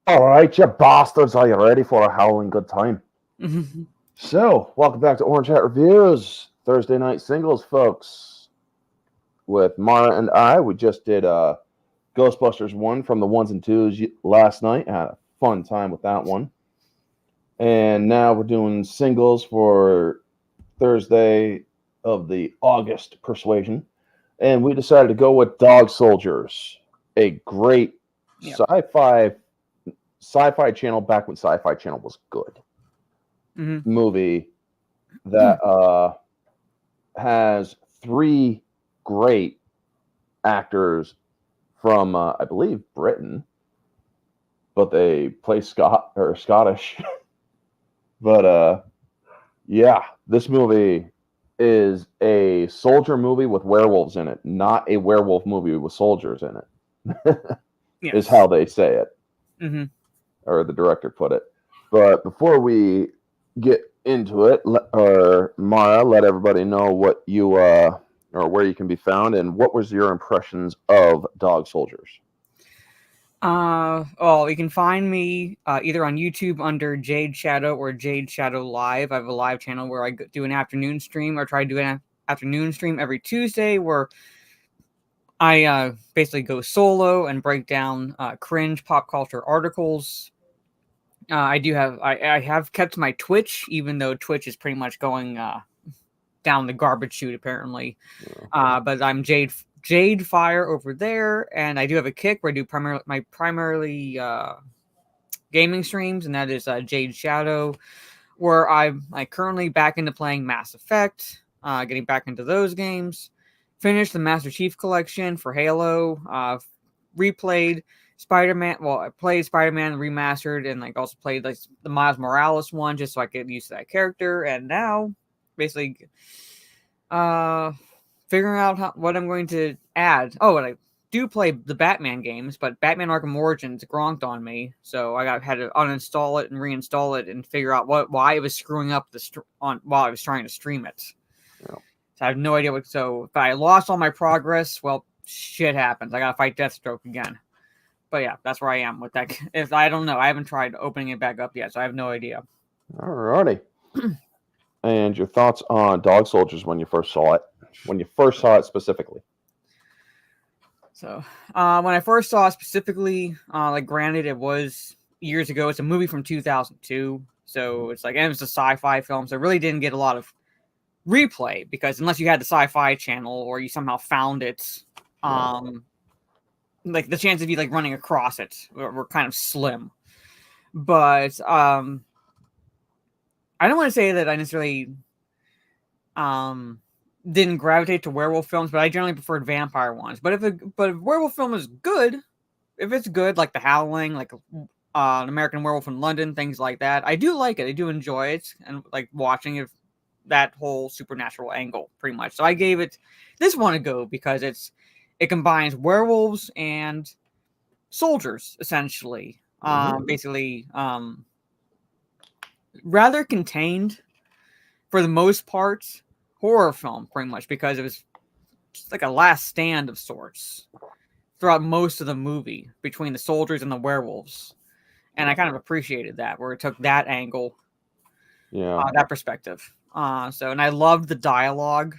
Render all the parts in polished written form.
All right, you bastards, are you ready for a howling good time? So, welcome back to Orange Hat Reviews, Thursday night singles, folks. With Mara and I, we just did Ghostbusters 1 from the ones and twos last night. Had a fun time with that one. And now we're doing singles for Thursday of the August Persuasion. And we decided to go with Dog Soldiers, a great Yep. sci-fi channel back when Sci-Fi Channel was good. Mhm. Movie that has three great actors from I believe Britain, but they play Scottish. But yeah, this movie is a soldier movie with werewolves in it, not a werewolf movie with soldiers in it. Is Yes. how they say it, Mhm. or the director put it. But before we get into it, or Mara, let everybody know what you or where you can be found, and what was your impressions of Dog Soldiers? Well, you can find me either on YouTube under Jade Shadow or Jade Shadow Live. I have a live channel where I do an afternoon stream, or try to do an afternoon stream every Tuesday, where I basically go solo and break down cringe pop culture articles. I have kept my Twitch, even though Twitch is pretty much going down the garbage chute apparently. But I'm Jade Fire over there, and I do have a Kick where I do primarily gaming streams, and that is Jade Shadow, where I'm currently back into playing Mass Effect, getting back into those games. Finished the Master Chief Collection for Halo. Replayed Spider-Man. Well, I played Spider-Man Remastered, and also played the Miles Morales one just so I get used to that character. And now, basically, uh, figuring out what I'm going to add. Oh, and I do play the Batman games, but Batman Arkham Origins gronked on me, so had to uninstall it and reinstall it and figure out why it was screwing up while I was trying to stream it. Yeah. So I have no idea what. So if I lost all my progress, well, shit happens. I gotta fight Deathstroke again. But yeah, that's where I am with that. If I don't know, I haven't tried opening it back up yet, so I have no idea. Alrighty. And your thoughts on Dog Soldiers when you first saw it? When you first saw it specifically? So when I first saw it specifically, granted, it was years ago. It's a movie from 2002, so it's and it was a sci-fi film, so it really didn't get a lot of replay because unless you had the Sci-Fi Channel or you somehow found it, the chances of you running across it were kind of slim. But I don't want to say that I necessarily didn't gravitate to werewolf films, but I generally preferred vampire ones. But if a werewolf film is good, if it's good, like The Howling, An American Werewolf in London, things like that, I do like it. I do enjoy it and watching it, that whole supernatural angle, pretty much. So I gave this one a go because it combines werewolves and soldiers essentially. Basically, rather contained for the most part, horror film, pretty much, because it was just like a last stand of sorts throughout most of the movie between the soldiers and the werewolves. And I kind of appreciated that, where it took that angle, that perspective. And I loved the dialogue.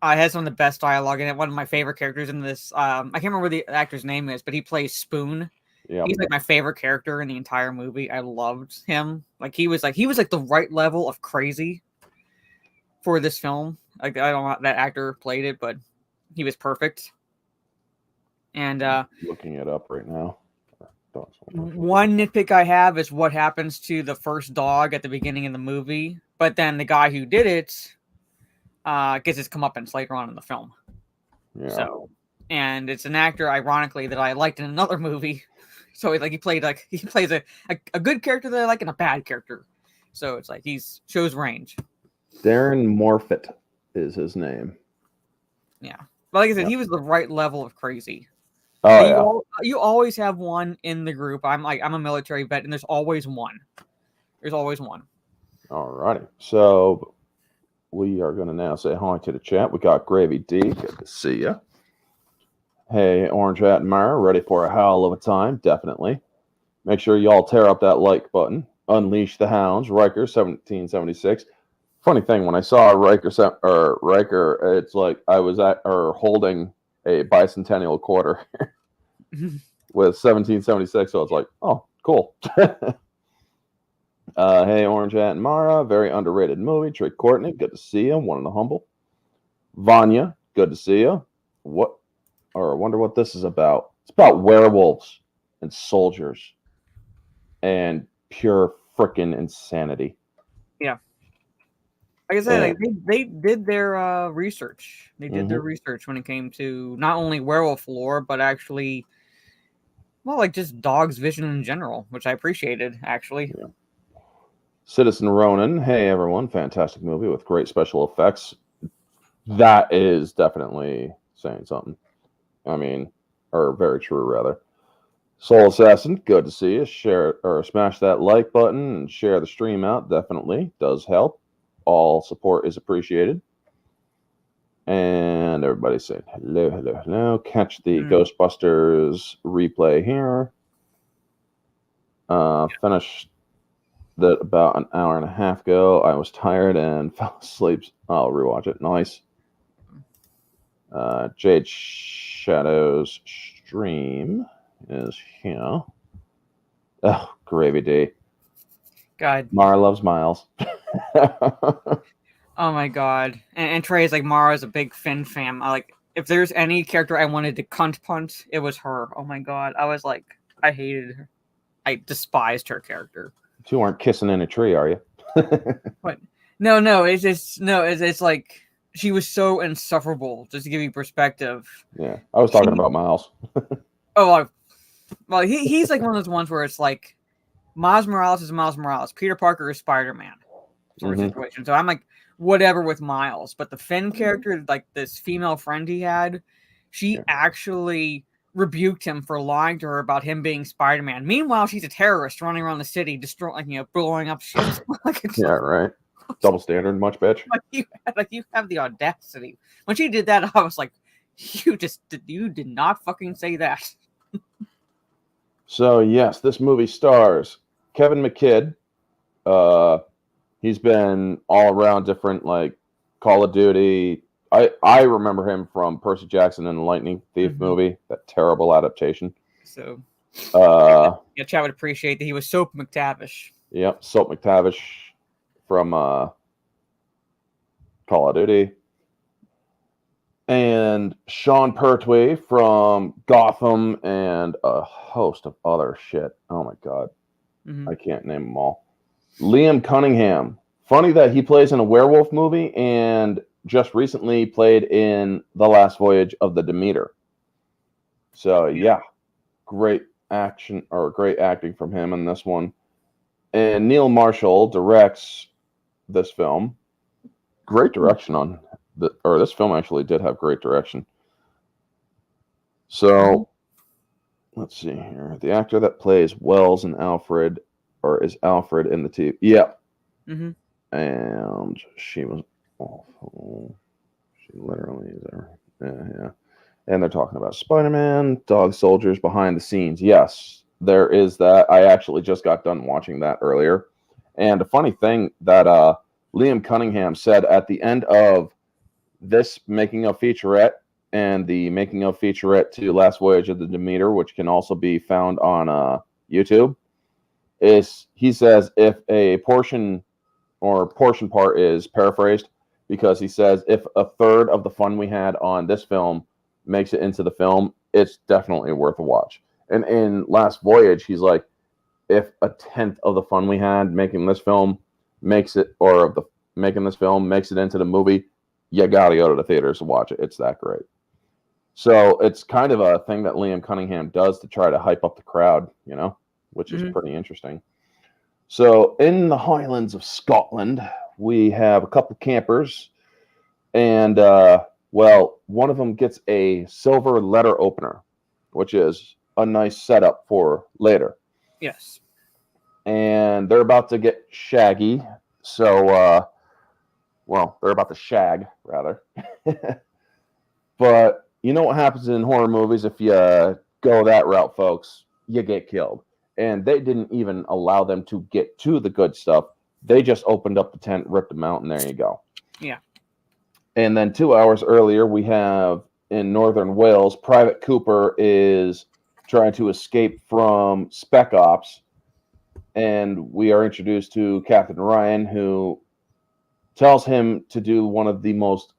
It has some of the best dialogue in it. One of my favorite characters in this, I can't remember what the actor's name is, but he plays Spoon. Yeah. He's my favorite character in the entire movie. I loved him. He was the right level of crazy for this film. I don't know how that actor played it, but he was perfect. And looking it up right now. One nitpick I have is what happens to the first dog at the beginning of the movie, but then the guy who did it gets his comeuppance later on in the film. Yeah. So, and it's an actor, ironically, that I liked in another movie. So he plays a good character that I like and a bad character. So it's he's shows range. Darren Morfitt is his name. Yeah, but like I said, he was the right level of crazy. Oh, you always have one in the group. I'm a military vet, and there's always one. There's always one. Alrighty. So we are going to now say hi to the chat. We got Gravy D. Good to see you. Hey, Orange Hat and Mara, ready for a howl of a time? Definitely. Make sure y'all tear up that like button. Unleash the Hounds, Riker, 1776. Funny thing, when I saw Riker, it's like I was holding a bicentennial quarter with 1776. So it's like, oh, cool. Hey, Orange Hat and Mara, very underrated movie. Trey Courtney, good to see you. One in the humble. Vanya, good to see you. I wonder what this is about. It's about werewolves and soldiers and pure freaking insanity. Yeah. Like I said, they did their research. They did their research when it came to not only werewolf lore, but actually, well, like just dog's vision in general, which I appreciated, actually. Yeah. Citizen Ronan, hey everyone, fantastic movie with great special effects. That is definitely saying something. I mean, or very true, rather. Soul Assassin, good to see you. Share or smash that like button and share the stream out. Definitely does help. All support is appreciated. And everybody saying hello, hello, hello. Catch the Ghostbusters replay here. Finished that about an hour and a half ago. I was tired and fell asleep. I'll rewatch it. Nice. Jade Shadow's stream is here. Oh, gravy day. God. Mara loves Miles. Oh my god. And Trey is like, Mara's a big Finn fan. Like, if there's any character I wanted to cunt punt, it was her. Oh my god. I was like, I hated her. I despised her character. You aren't kissing in a tree, are you? What? No. It's just it's like she was so insufferable. Just to give you perspective. Yeah, I was talking about Miles. Well, he's like one of those ones where it's like Miles Morales is Miles Morales. Peter Parker is Spider-Man sort of situation. So I'm like, whatever with Miles. But the Finn character, like this female friend he had, she actually rebuked him for lying to her about him being Spider-Man. Meanwhile, she's a terrorist running around the city, destroying, blowing up shit. Yeah, right. Double standard, much bitch. You have the audacity. When she did that, I was like, you did not fucking say that. So yes, this movie stars Kevin McKidd. He's been all around different, like Call of Duty. I remember him from Percy Jackson and the Lightning Thief movie, that terrible adaptation. So, yeah, Chad would appreciate that he was Soap McTavish. Yep, Soap McTavish from Call of Duty. And Sean Pertwee from Gotham and a host of other shit. Oh my god. I can't name them all. Liam Cunningham. Funny that he plays in a werewolf movie and just recently played in The Last Voyage of the Demeter. So yeah, great acting from him in this one. And Neil Marshall directs this film. Great direction on this film actually did have great direction. So let's see here. The actor that plays Wells and Alfred, or is Alfred in the TV? Yeah. And she was awful. She literally is there. Yeah. And they're talking about Spider-Man, dog soldiers behind the scenes. Yes, there is that. I actually just got done watching that earlier. And a funny thing that Liam Cunningham said at the end of this making of featurette and the making of featurette to Last Voyage of the Demeter, which can also be found on YouTube, is he says if a portion part is paraphrased, because he says if a third of the fun we had on this film makes it into the film, it's definitely worth a watch. And in Last Voyage, he's like, if a tenth of the fun we had making this film makes it into the movie, you gotta go to the theaters to watch it. It's that great. So it's kind of a thing that Liam Cunningham does to try to hype up the crowd, which is pretty interesting. So in the Highlands of Scotland, we have a couple campers, and one of them gets a silver letter opener, which is a nice setup for later. Yes. And they're about to get shaggy. So, they're about to shag, rather. But you know what happens in horror movies if you go that route, folks? You get killed. and they didn't even allow them to get to the good stuff. They just opened up the tent, ripped them out, and there you go. Yeah. And then 2 hours earlier, we have in northern Wales, Private Cooper is trying to escape from Spec Ops, and we are introduced to Captain Ryan, who tells him to do one of the most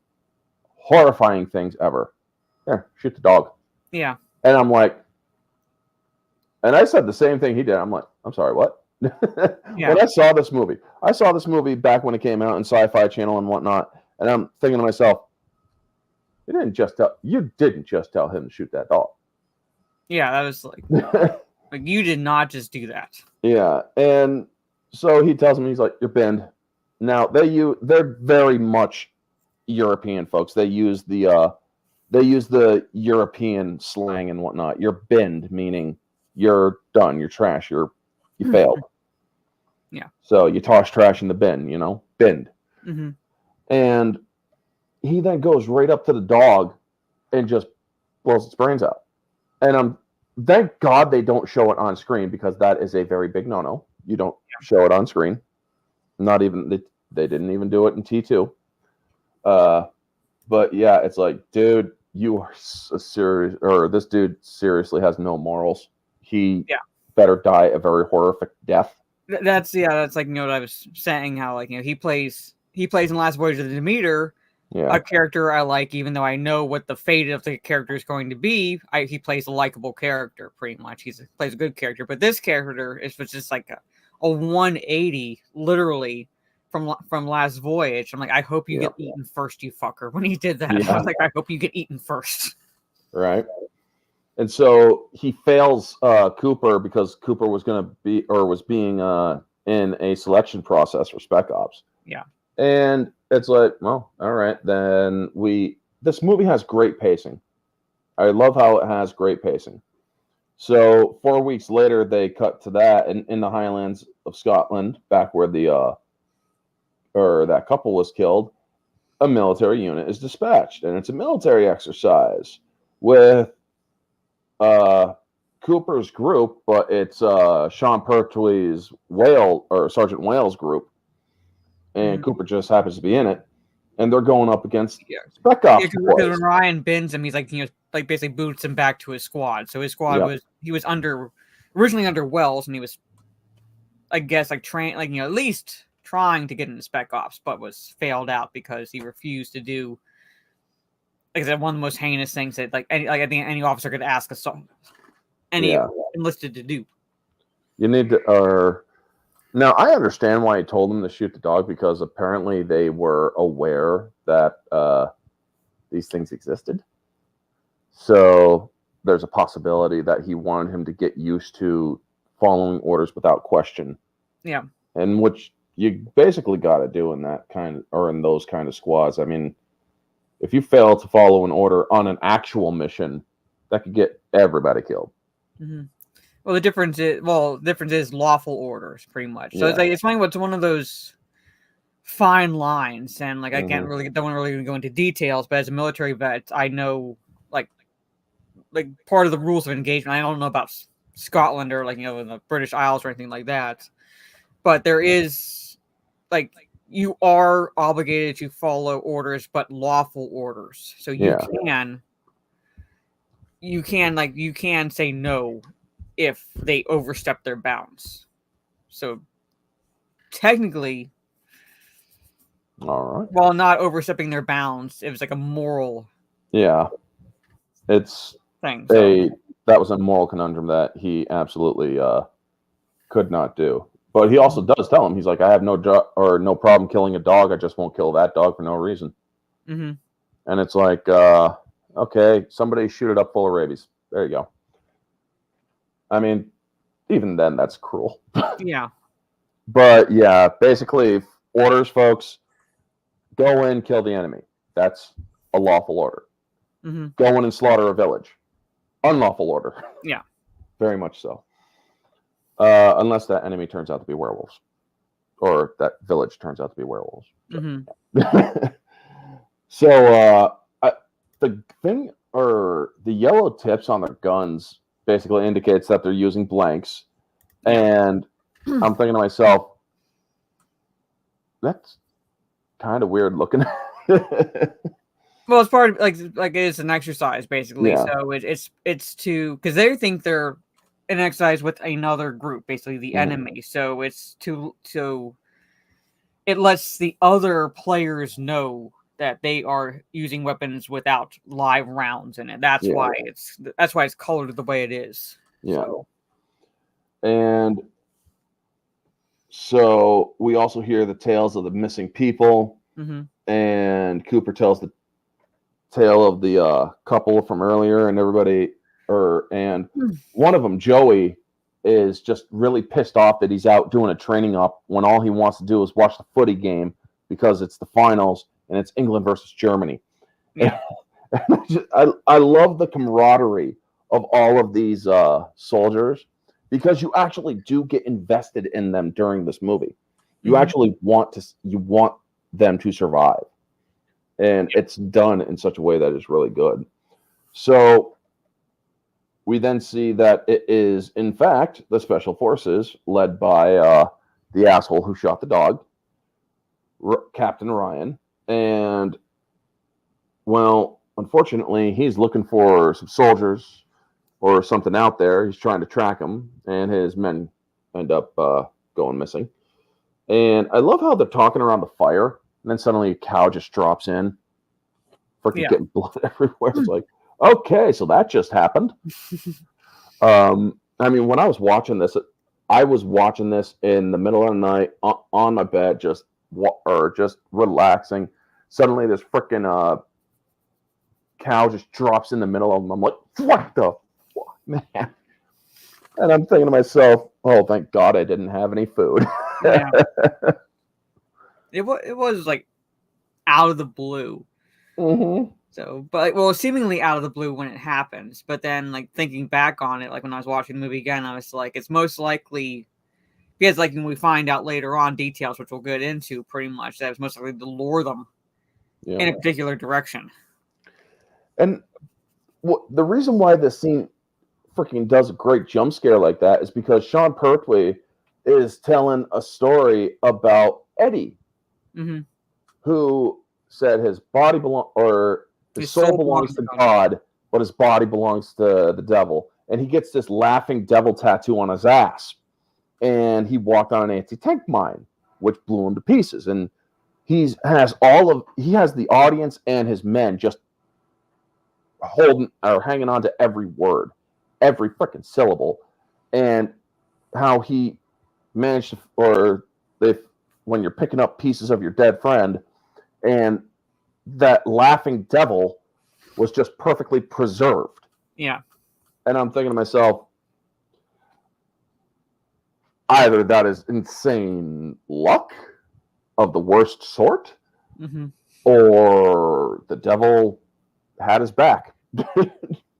horrifying things ever. Here, shoot the dog. Yeah. And I'm like, and I said the same thing he did. I'm like, I'm sorry, what? Yeah. When I saw this movie back when it came out in Sci-Fi Channel and whatnot, and I'm thinking to myself, you didn't just tell him to shoot that dog. Yeah, that was like you did not just do that. Yeah, and so he tells him, he's like, you're binned. Now they're very much European folks. They use the European slang and whatnot. You're binned, meaning you're done, you're trash, you failed. Yeah. So you toss trash in the bin, binned. Mm-hmm. And he then goes right up to the dog and just blows its brains out. And thank God they don't show it on screen, because that is a very big no-no. You don't show it on screen. Not even they didn't even do it in T2. But yeah, it's like, dude, you are serious, or this dude seriously has no morals. He better die a very horrific death. That's like what I was saying. How he plays in Last Voyage of the Demeter, a character I like, even though I know what the fate of the character is going to be. He plays a likable character, pretty much. He plays a good character, but this character is just like a 180, literally from Last Voyage. I'm like, I hope you get eaten first, you fucker. When he did that, I was like, I hope you get eaten first. Right. And so he fails Cooper, because Cooper was being in a selection process for Spec Ops. Yeah. And it's like, well, all right, then this movie has great pacing. I love how it has great pacing. So 4 weeks later, they cut to that in the Highlands of Scotland, back where that couple was killed. A military unit is dispatched, and it's a military exercise with Cooper's group, but it's Sean Pertwee's Sergeant Wales group, and Cooper just happens to be in it, and they're going up against Spec Ops. Because when Ryan bins him, he's like, basically boots him back to his squad. So his squad was originally under Wells, and he was, I guess, at least trying to get into Spec Ops, but was failed out because he refused to do. Like I said, one of the most heinous things that I think any officer could ask any enlisted to do. You need to, now I understand why he told them to shoot the dog, because apparently they were aware that these things existed. So there's a possibility that he wanted him to get used to following orders without question. Yeah. And which you basically got to do in those kind of squads. I mean, if you fail to follow an order on an actual mission, that could get everybody killed. Mm-hmm. Well, the difference is lawful orders, pretty much. So it's one of those fine lines, and I don't really go into details. But as a military vet, I know like part of the rules of engagement. I don't know about Scotland or the British Isles or anything like that, but there is you are obligated to follow orders, but lawful orders. So you can say no if they overstep their bounds. So technically, all right, while not overstepping their bounds, it was a moral. Yeah, it's thing. That was a moral conundrum that he absolutely could not do. But he also does tell him, he's like, I have no problem killing a dog. I just won't kill that dog for no reason. Mm-hmm. And it's like, okay, somebody shoot it up full of rabies. There you go. I mean, even then, that's cruel. Yeah. But yeah, basically, orders, folks, go in, kill the enemy. That's a lawful order. Mm-hmm. Go in and slaughter a village. Unlawful order. Yeah. Very much so. Unless that enemy turns out to be werewolves, or that village turns out to be werewolves. Mm-hmm. So the thing, or the yellow tips on their guns basically indicates that they're using blanks. And I'm thinking to myself, that's kind of weird looking. Well, it's part of like it's an exercise basically. Yeah. So it's to because they think they're an exercise with another group, basically the enemy. So it's to it lets the other players know that they are using weapons without live rounds in it. That's why it's colored the way it is. Yeah. So. And so we also hear the tales of the missing people, and Cooper tells the tale of the couple from earlier, and and one of them, Joey, is just really pissed off that he's out doing a training up when all he wants to do is watch the footy game because it's the finals and it's England versus Germany. Yeah. And I love the camaraderie of all of these soldiers, because you actually do get invested in them during this movie. You actually want them to survive. And it's done in such a way that is really good. So we then see that it is, in fact, the Special Forces led by the asshole who shot the dog, Captain Ryan. And, well, unfortunately, he's looking for some soldiers or something out there. He's trying to track them, and his men end up going missing. And I love how they're talking around the fire, and then suddenly a cow just drops in, freaking getting blood everywhere. It's like, okay, so that just happened. I mean, when I was watching this in the middle of the night on my bed, just relaxing. Suddenly, this freaking cow just drops in the middle of them. I'm like, what the fuck, man? And I'm thinking to myself, oh, thank God I didn't have any food. Yeah. It was like out of the blue. So, but well, seemingly out of the blue when it happens. But then, like thinking back on it, like when I was watching the movie again, I was like, it's most likely because, like, when we find out later on details, which we'll get into, pretty much that it's most likely to lure them in a particular direction. And the reason why this scene freaking does a great jump scare like that is because Sean Pertwee is telling a story about Eddie, who said his body his soul belongs to God, but his body belongs to the devil. And he gets this laughing devil tattoo on his ass. And he walked on an anti-tank mine, which blew him to pieces. And he has the audience and his men just hanging on to every word, every freaking syllable, and how he managed to, when you're picking up pieces of your dead friend, and that laughing devil was just perfectly preserved. Yeah. And I'm thinking to myself, either that is insane luck of the worst sort, or the devil had his back.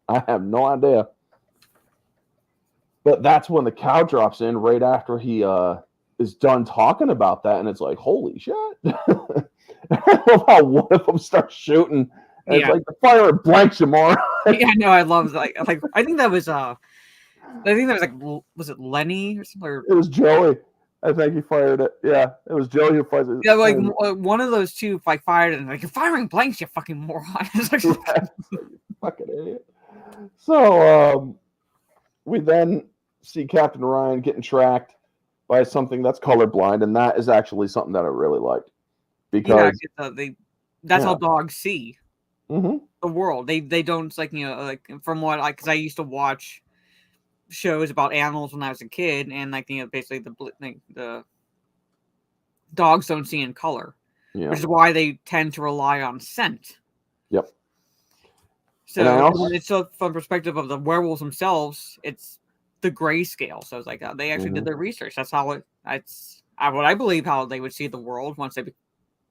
I have no idea. But that's when the cow drops in right after he is done talking about that, and it's like, holy shit. I love how one of them starts shooting, and it's like the fire blanks you more. Yeah, no, I love like I think that was like, was it Lenny or something? It was Joey. I think he fired it. Yeah, it was Joey who fired it. Yeah, like one of those two fired it, and like, you're firing blanks, you fucking moron. Like, you fucking idiot. So we then see Captain Ryan getting tracked by something that's colorblind, and that is actually something that I really liked. Because that's how dogs see the world. They don't, like, you know, like from what because I used to watch shows about animals when I was a kid, and like, you know, basically the dogs don't see in color, which is why they tend to rely on scent. Yep. So it's from perspective of the werewolves themselves, it's the grayscale. So it's like they actually did their research. That's how it's what I believe how they would see the world once they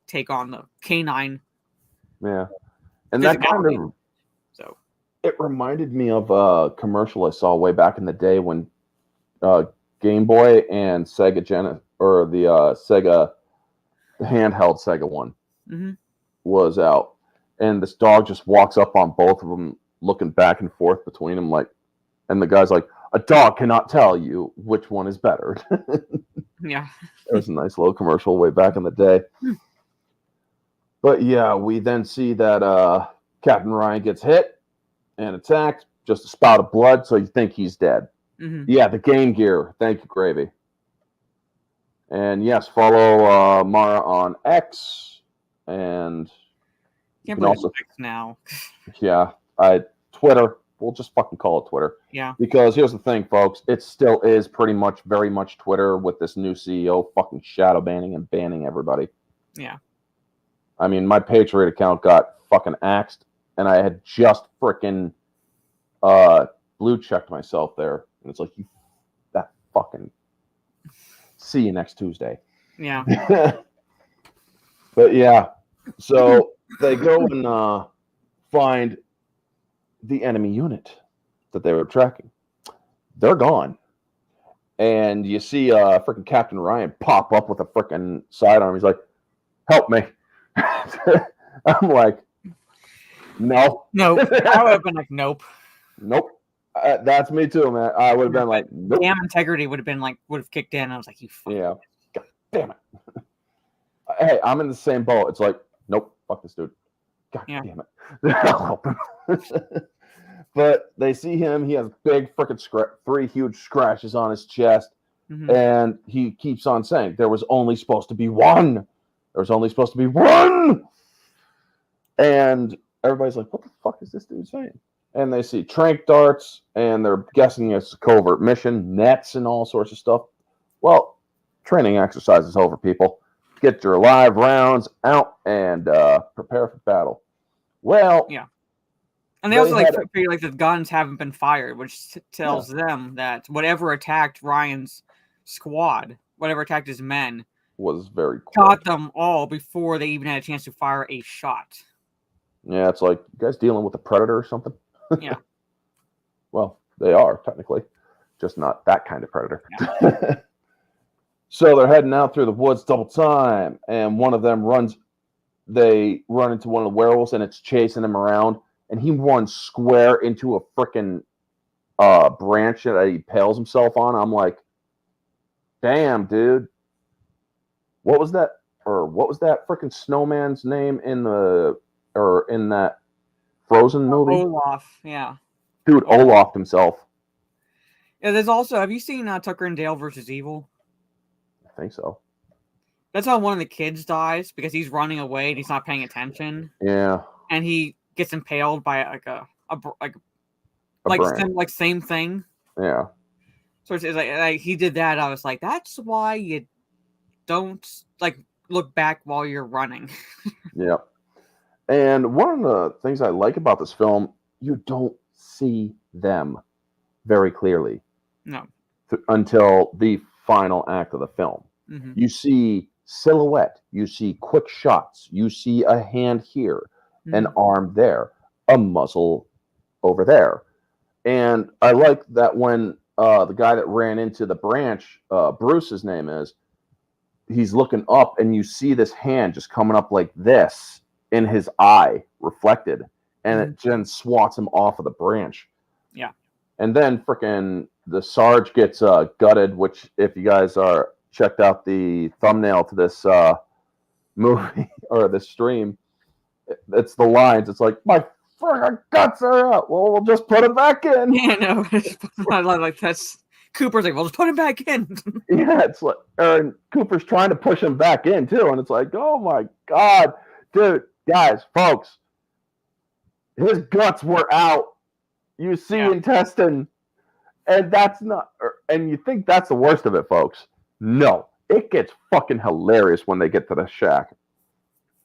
take on the canine. Yeah, and that kind of it reminded me of a commercial I saw way back in the day when Game Boy and Sega the Sega handheld Sega one was out, and this dog just walks up on both of them, looking back and forth between them, like, and the guy's like, A dog cannot tell you which one is better. Yeah. It was a nice little commercial way back in the day. But yeah, we then see that Captain Ryan gets hit and attacked. Just a spout of blood, so you think he's dead. Mm-hmm. Yeah, the Game Gear. Thank you, Gravy. And yes, follow Mara on X. And Can't believe it's X now. Yeah, Twitter. We'll just fucking call it Twitter. Yeah. Because here's the thing, folks. It still is pretty much, very much Twitter with this new CEO fucking shadow banning and banning everybody. Yeah. I mean, my Patriot account got fucking axed, and I had just freaking blue checked myself there. And it's like, you that fucking... See you next Tuesday. Yeah. But yeah, so they go and find the enemy unit that they were tracking. They're gone. And you see freaking Captain Ryan pop up with a freaking sidearm. He's like, help me. I'm like, no. No. I would have been like, nope. Nope. That's me too, man. I would have been like, nope. Damn integrity would have kicked in. I was like, you fuck. Yeah. God damn it. Hey, I'm in the same boat. It's like, nope, fuck this dude. God damn it. I'll help him. But they see him. He has big freaking 3 huge scratches on his chest. Mm-hmm. And he keeps on saying, there was only supposed to be one. There was only supposed to be one. And everybody's like, what the fuck is this dude saying? And they see tranq darts, and they're guessing it's a covert mission, nets, and all sorts of stuff. Well, training exercise is over, people. Get your live rounds out and prepare for battle. Well, yeah. And they also feel like the guns haven't been fired, which tells them that whatever attacked Ryan's squad, whatever attacked his men, was very quick. Caught them all before they even had a chance to fire a shot. Yeah, it's like, you guys dealing with a predator or something? Yeah. Well, they are, technically. Just not that kind of predator. Yeah. So they're heading out through the woods double time, and one of them they run into one of the werewolves, and it's chasing him around, and he runs square into a freaking branch that he impales himself on. I'm like, damn, dude. What was that freaking snowman's name in that Frozen movie? Olaf, yeah. Dude, Olaf himself. Yeah, there's also, have you seen Tucker and Dale versus Evil? I think so. That's how one of the kids dies because he's running away and he's not paying attention. Yeah. And he gets impaled by same thing. Yeah. So it's like he did that. I was like, that's why you don't look back while you're running. Yeah. And one of the things I like about this film, you don't see them very clearly. No. Until the final act of the film. Mm-hmm. You see silhouette. You see quick shots. You see a hand here, an arm there, a muzzle over there. And I like that when the guy that ran into the branch, Bruce's name is, he's looking up and you see this hand just coming up like this in his eye reflected, and it then swats him off of the branch. Yeah. And then freaking the Sarge gets gutted, which if you guys are checked out the thumbnail to this movie or this stream, it's the lines. It's like, my freaking guts are out. Well, we'll just put him back in. Yeah, no. Like that's Cooper's like, well, just put him back in. Yeah, it's like, and Cooper's trying to push him back in too, and it's like, oh my god, dude, guys, folks, his guts were out. You see intestine, and that's not, and you think that's the worst of it, folks. No, it gets fucking hilarious when they get to the shack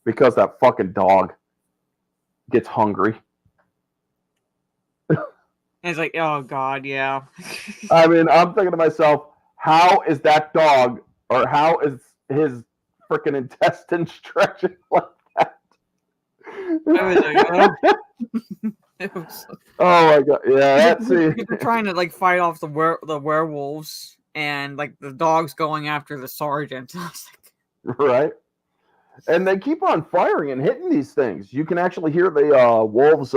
because that fucking dog gets hungry. And it's like, oh god, yeah. I mean, I'm thinking to myself, how is that dog, or how is his freaking intestine stretching like that? Oh my god! Yeah, that's it. They're trying to like fight off the werewolves, and like the dog's going after the sergeant. Right, and they keep on firing and hitting these things. You can actually hear the wolves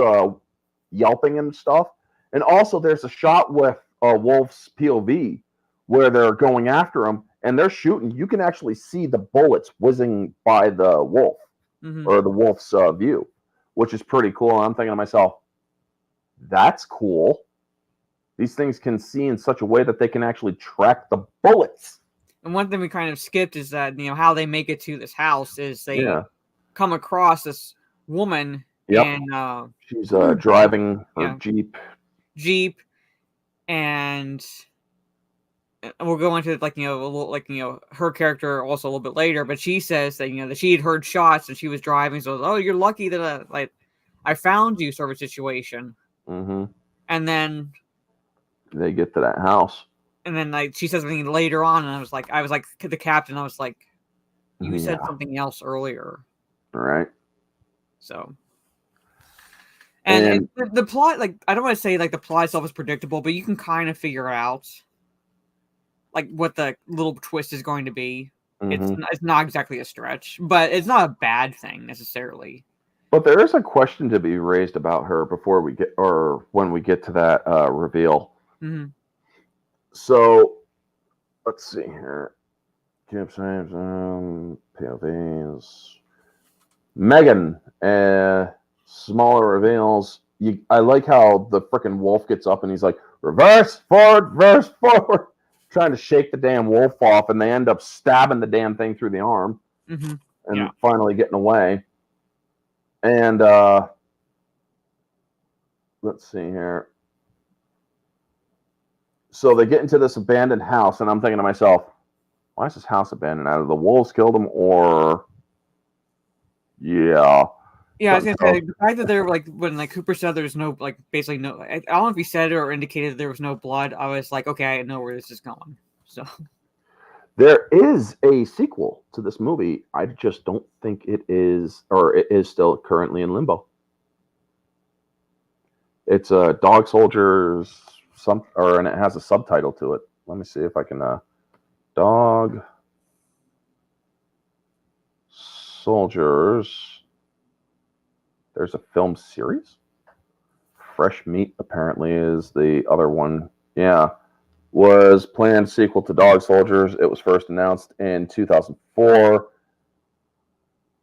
yelping and stuff. And also, there's a shot with a wolf's POV where they're going after him and they're shooting. You can actually see the bullets whizzing by the wolf or the wolf's view, which is pretty cool. And I'm thinking to myself, that's cool. These things can see in such a way that they can actually track the bullets. And one thing we kind of skipped is that, how they make it to this house is they come across this woman. Yep. And she's driving her Jeep. And we'll go into a little, her character also a little bit later, but she says that, that she had heard shots and she was driving. So, oh, you're lucky that I found you, sort of a situation. Mm-hmm. And then they get to that house. And then she says something later on, and I was like to the captain, I was like, you said something else earlier. Right. So. And the plot, I don't want to say the plot itself is predictable, but you can kind of figure out what the little twist is going to be. Mm-hmm. It's not exactly a stretch, but it's not a bad thing necessarily. But there is a question to be raised about her before we get, or when we get to that reveal. Mm-hmm. So, let's see here. Keep saying POVs. Megan, smaller reveals. I like how the freaking wolf gets up and he's like, reverse forward, trying to shake the damn wolf off, and they end up stabbing the damn thing through the arm, and finally getting away. And let's see here. So they get into this abandoned house, and I'm thinking to myself, why is this house abandoned? Either the wolves killed them, or yeah, I was gonna say the fact that they're when Cooper said there's no basically no. I don't know if he said it or indicated there was no blood. I was like, okay, I know where this is going. So there is a sequel to this movie. I just don't think it is, or it is still currently in limbo. It's a Dog Soldiers, and it has a subtitle to it. Let me see if I can. Dog Soldiers. There's a film series. Fresh Meat apparently is the other one. Yeah. Was planned sequel to Dog Soldiers. It was first announced in 2004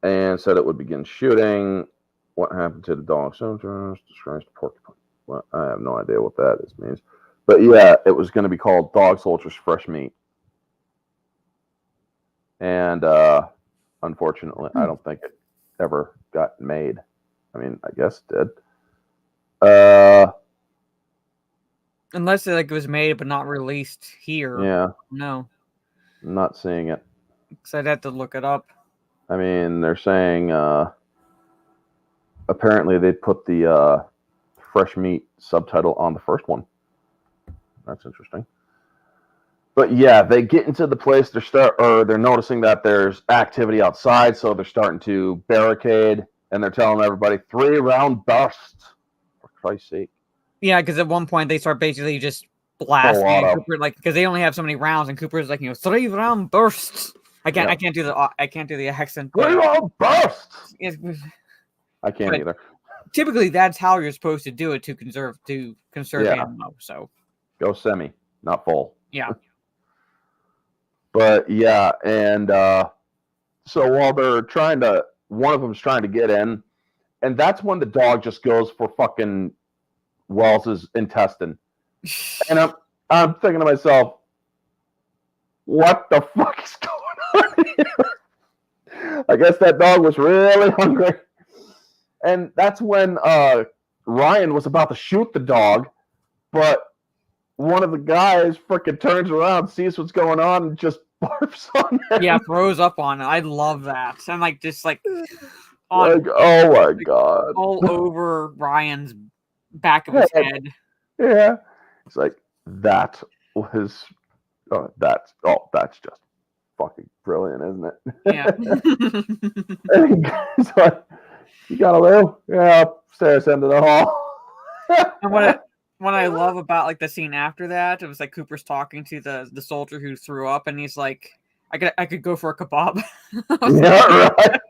and said it would begin shooting. What happened to the Dog Soldiers? Describes the porcupine. Well, I have no idea what that means. But yeah, it was going to be called Dog Soldiers Fresh Meat. And unfortunately, I don't think it ever got made. I mean, I guess it did. Unless it was made but not released here. Yeah. No. I'm not seeing it. Because I'd have to look it up. I mean, they're saying apparently they put the Fresh Meat subtitle on the first one. That's interesting. But yeah, they get into the place. They're noticing that there's activity outside, so they're starting to barricade, and they're telling everybody 3-round bursts. For Christ's sake. Yeah, because at one point they start basically just blasting and Cooper, because they only have so many rounds, and Cooper's 3-round bursts. I can't do the accent. 3-round bursts. I can't either. Typically, that's how you're supposed to do it to conserve ammo. So go semi, not full. Yeah. But yeah, and so while they're one of them's trying to get in, and that's when the dog just goes for fucking Wells's intestine, and I'm thinking to myself, what the fuck is going on here? I guess that dog was really hungry, and that's when Ryan was about to shoot the dog, but one of the guys freaking turns around, sees what's going on, and just barfs on him. Yeah, throws up on it. I love that. I'm oh my god, all over Ryan's back of his head. Yeah, it's that was that's just fucking brilliant, isn't it? Yeah. He's like, you gotta live. Yeah, upstairs into the hall. And what I love about the scene after that, it was Cooper's talking to the soldier who threw up, and he's like, I could go for a kebab. Yeah, right.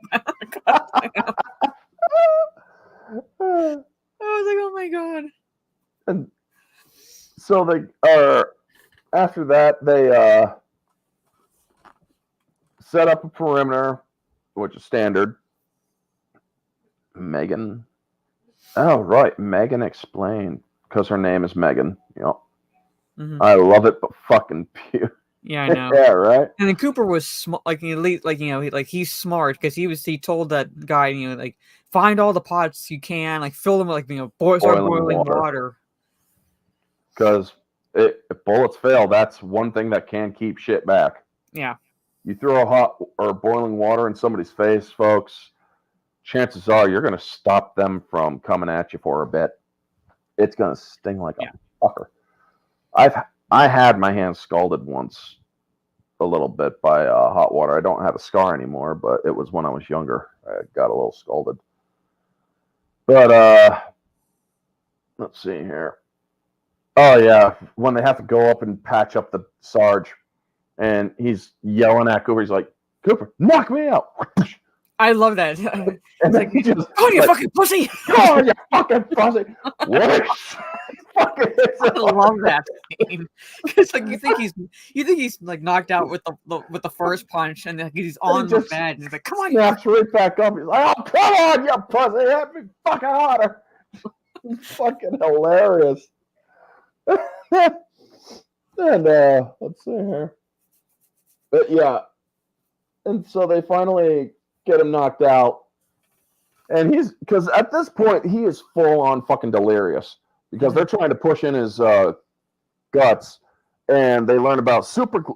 I was like, oh my god. And So they are after that they set up a perimeter, which is standard. Megan. Oh right, Megan explained because her name is Megan. I love it, but fucking pew. Yeah, I know. Yeah, right. And then Cooper was he's smart because he told that guy, like, find all the pots you can, like fill them with, like, boiling water. Because if bullets fail, that's one thing that can keep shit back. Yeah. You throw hot or boiling water in somebody's face, folks, chances are you're going to stop them from coming at you for a bit. It's going to sting like a fucker. I had my hands scalded once a little bit by hot water. I don't have a scar anymore, but it was when I was younger. I got a little scalded. But let's see here. Oh yeah, when they have to go up and patch up the Sarge, and he's yelling at Cooper. He's like, "Cooper, knock me out!" I love that. And then he just, "Oh, you fucking pussy!" "Oh, you fucking pussy!" What? I love that scene. Because like you think he's like knocked out with the first punch, and then he's on the bed, and he's like, "Come on!" Snaps right back up. He's like, "Oh, come on, you pussy! Hit me fucking harder!" Fucking hilarious. And let's see here. But yeah, and so they finally get him knocked out, and because at this point he is full on fucking delirious because they're trying to push in his guts, and they learn about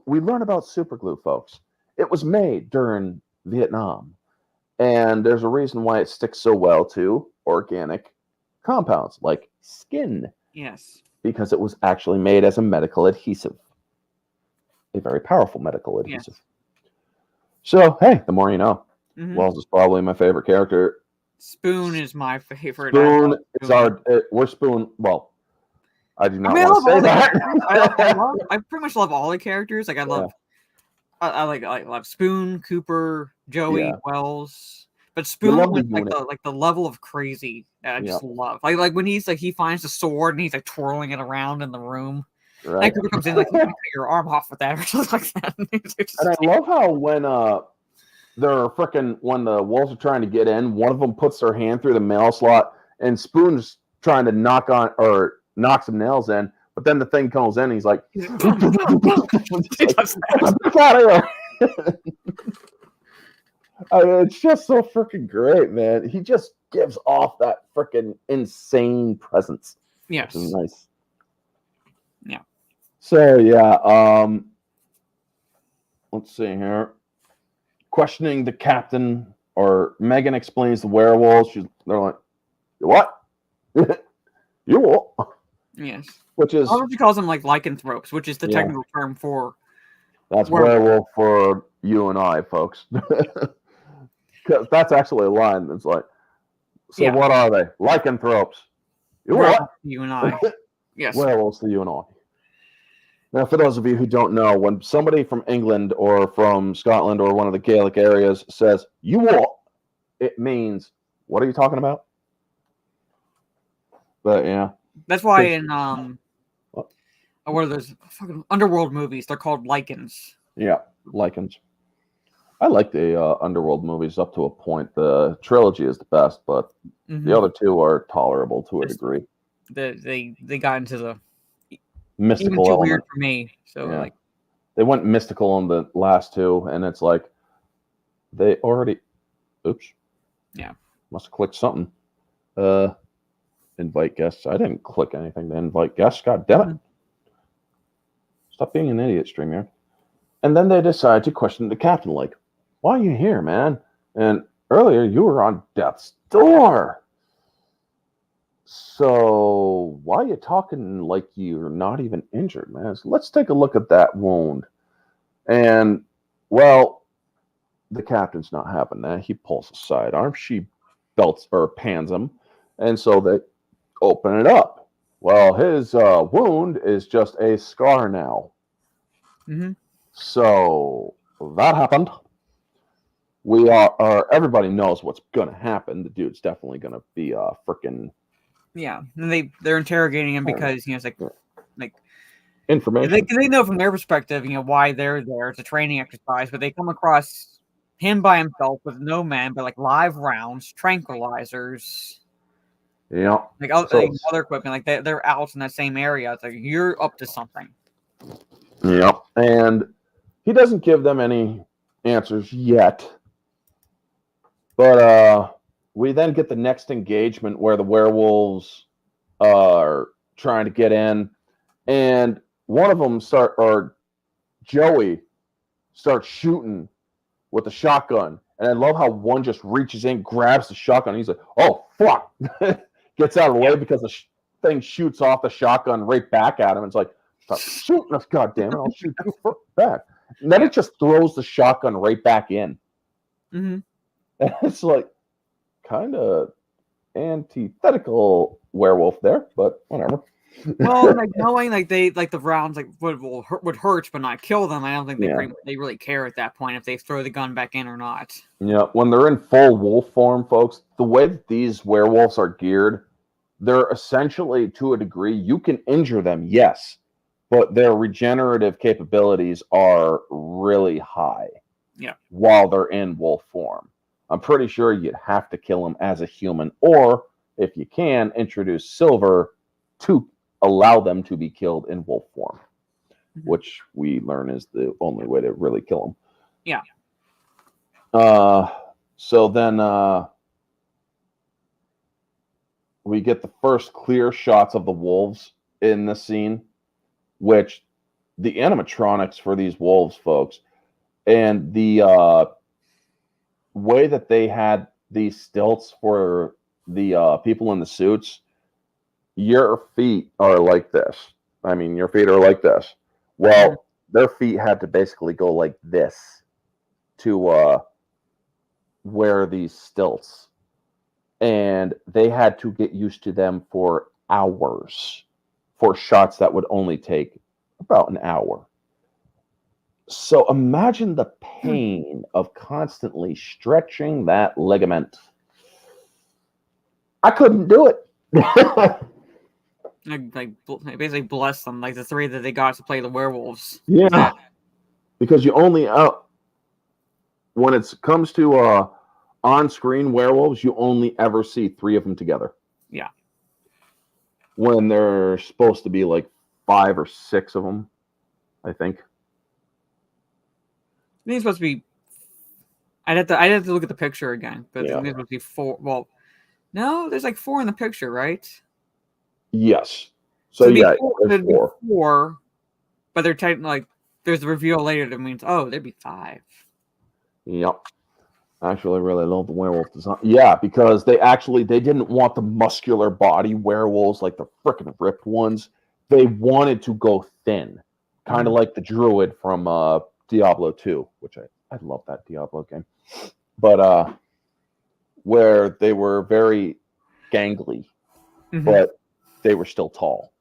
we learn about super glue, folks. It was made during Vietnam, and there's a reason why it sticks so well to organic compounds like skin. Yes. Because it was actually made as a medical adhesive. A very powerful medical adhesive. Yes. So, hey, the more you know. Wells is probably my favorite character. Spoon is my favorite. Spoon is we're Spoon. Well, I do not want to say that. I pretty much love all the characters. Like, I love, I love Spoon, Cooper, Joey, Wells. But Spoon with the level of crazy that I just love. Like when he's like he finds the sword and he's like twirling it around in the room. Right. And Cooper comes in like, "You cut your arm off with that," or something like that. And I love how when when the wolves are trying to get in, one of them puts their hand through the mail slot, and Spoon's trying to knock some nails in, but then the thing comes in, and he's like, I mean, it's just so freaking great, man. He just gives off that freaking insane presence. Yes. Which is nice. Yeah. So, yeah. Let's see here. Questioning the captain, or Megan explains the werewolves. They're like, "What? You what?" Yes. Which is... she calls them like lycanthropes, which is the technical term for... That's werewolf for you and I, folks. That's actually a line that's like, so what are they? Lycanthropes. What? You and I. Yes. Werewolves to you and I. Now, for those of you who don't know, when somebody from England or from Scotland or one of the Gaelic areas says, "You what?" it means, what are you talking about? But yeah. That's why in what are those fucking underworld movies? They're called lichens. Yeah, lichens. I like the underworld movies up to a point. The trilogy is the best, but the other two are tolerable to a degree. They got into the mystical even too element. weird for me. So like they went mystical on the last two, and it's like they already. Oops. Yeah. Must have clicked something. Invite guests. I didn't click anything to invite guests. God damn it. Stop being an idiot, Streamyard. And then they decide to question the captain, like, "Why are you here, man? And earlier you were on death's door. So why are you talking like you're not even injured, man? So let's take a look at that wound." And, well, the captain's not having that. He pulls a sidearm. She belts or pans him. And so they open it up. Well, his wound is just a scar now. So that happened. We everybody knows what's gonna happen. The dude's definitely gonna be freaking. Yeah, and they're interrogating him because it's like like information. They know from their perspective, why they're there. It's a training exercise, but they come across him by himself with no men, but like live rounds, tranquilizers, Yeah, like other equipment. Like they're out in that same area. It's like you're up to something. Yeah, and he doesn't give them any answers yet. But we then get the next engagement where the werewolves are trying to get in, and one of them Joey starts shooting with the shotgun. And I love how one just reaches in, grabs the shotgun. And he's like, "Oh fuck!" Gets out of the way because the thing shoots off the shotgun right back at him. It's like, "Stop shooting us, goddammit! I'll shoot you back." And then it just throws the shotgun right back in. Mm-hmm. And it's like kind of antithetical werewolf there, but whatever. Well, like knowing like the rounds would hurt but not kill them. I don't think they really care at that point if they throw the gun back in or not. Yeah, when they're in full wolf form, folks, the way that these werewolves are geared, they're essentially, to a degree, you can injure them, yes, but their regenerative capabilities are really high. Yeah. While they're in wolf form, I'm pretty sure you'd have to kill them as a human, or if you can, introduce Silver to allow them to be killed in wolf form, which we learn is the only way to really kill them. Yeah. So then we get the first clear shots of the wolves in this scene, which the animatronics for these wolves, folks, and the way that they had these stilts for the people in the suits, your feet are like this. I mean, your feet are like this. Well, their feet had to basically go like this to wear these stilts. And they had to get used to them for hours for shots that would only take about an hour. So imagine the pain of constantly stretching that ligament. I couldn't do it. Like basically bless them, like the three that they got to play the werewolves. Yeah, because you only when it comes to on-screen werewolves, you only ever see 3 of them together. Yeah, when they're supposed to be like 5 or 6 of them, I think. I think it's supposed to be. I'd have to look at the picture again, but I think it's supposed to be 4. Well, no, there's like 4 in the picture, right? Yes. So yeah, there's 4, but they're technically like there's a reveal later that means there'd be 5. Yep. Actually, really love the werewolf design. Yeah, because they didn't want the muscular body werewolves like the freaking ripped ones. They wanted to go thin, kind of like the druid from Diablo 2, which I love that Diablo game. But where they were very gangly, but they were still tall,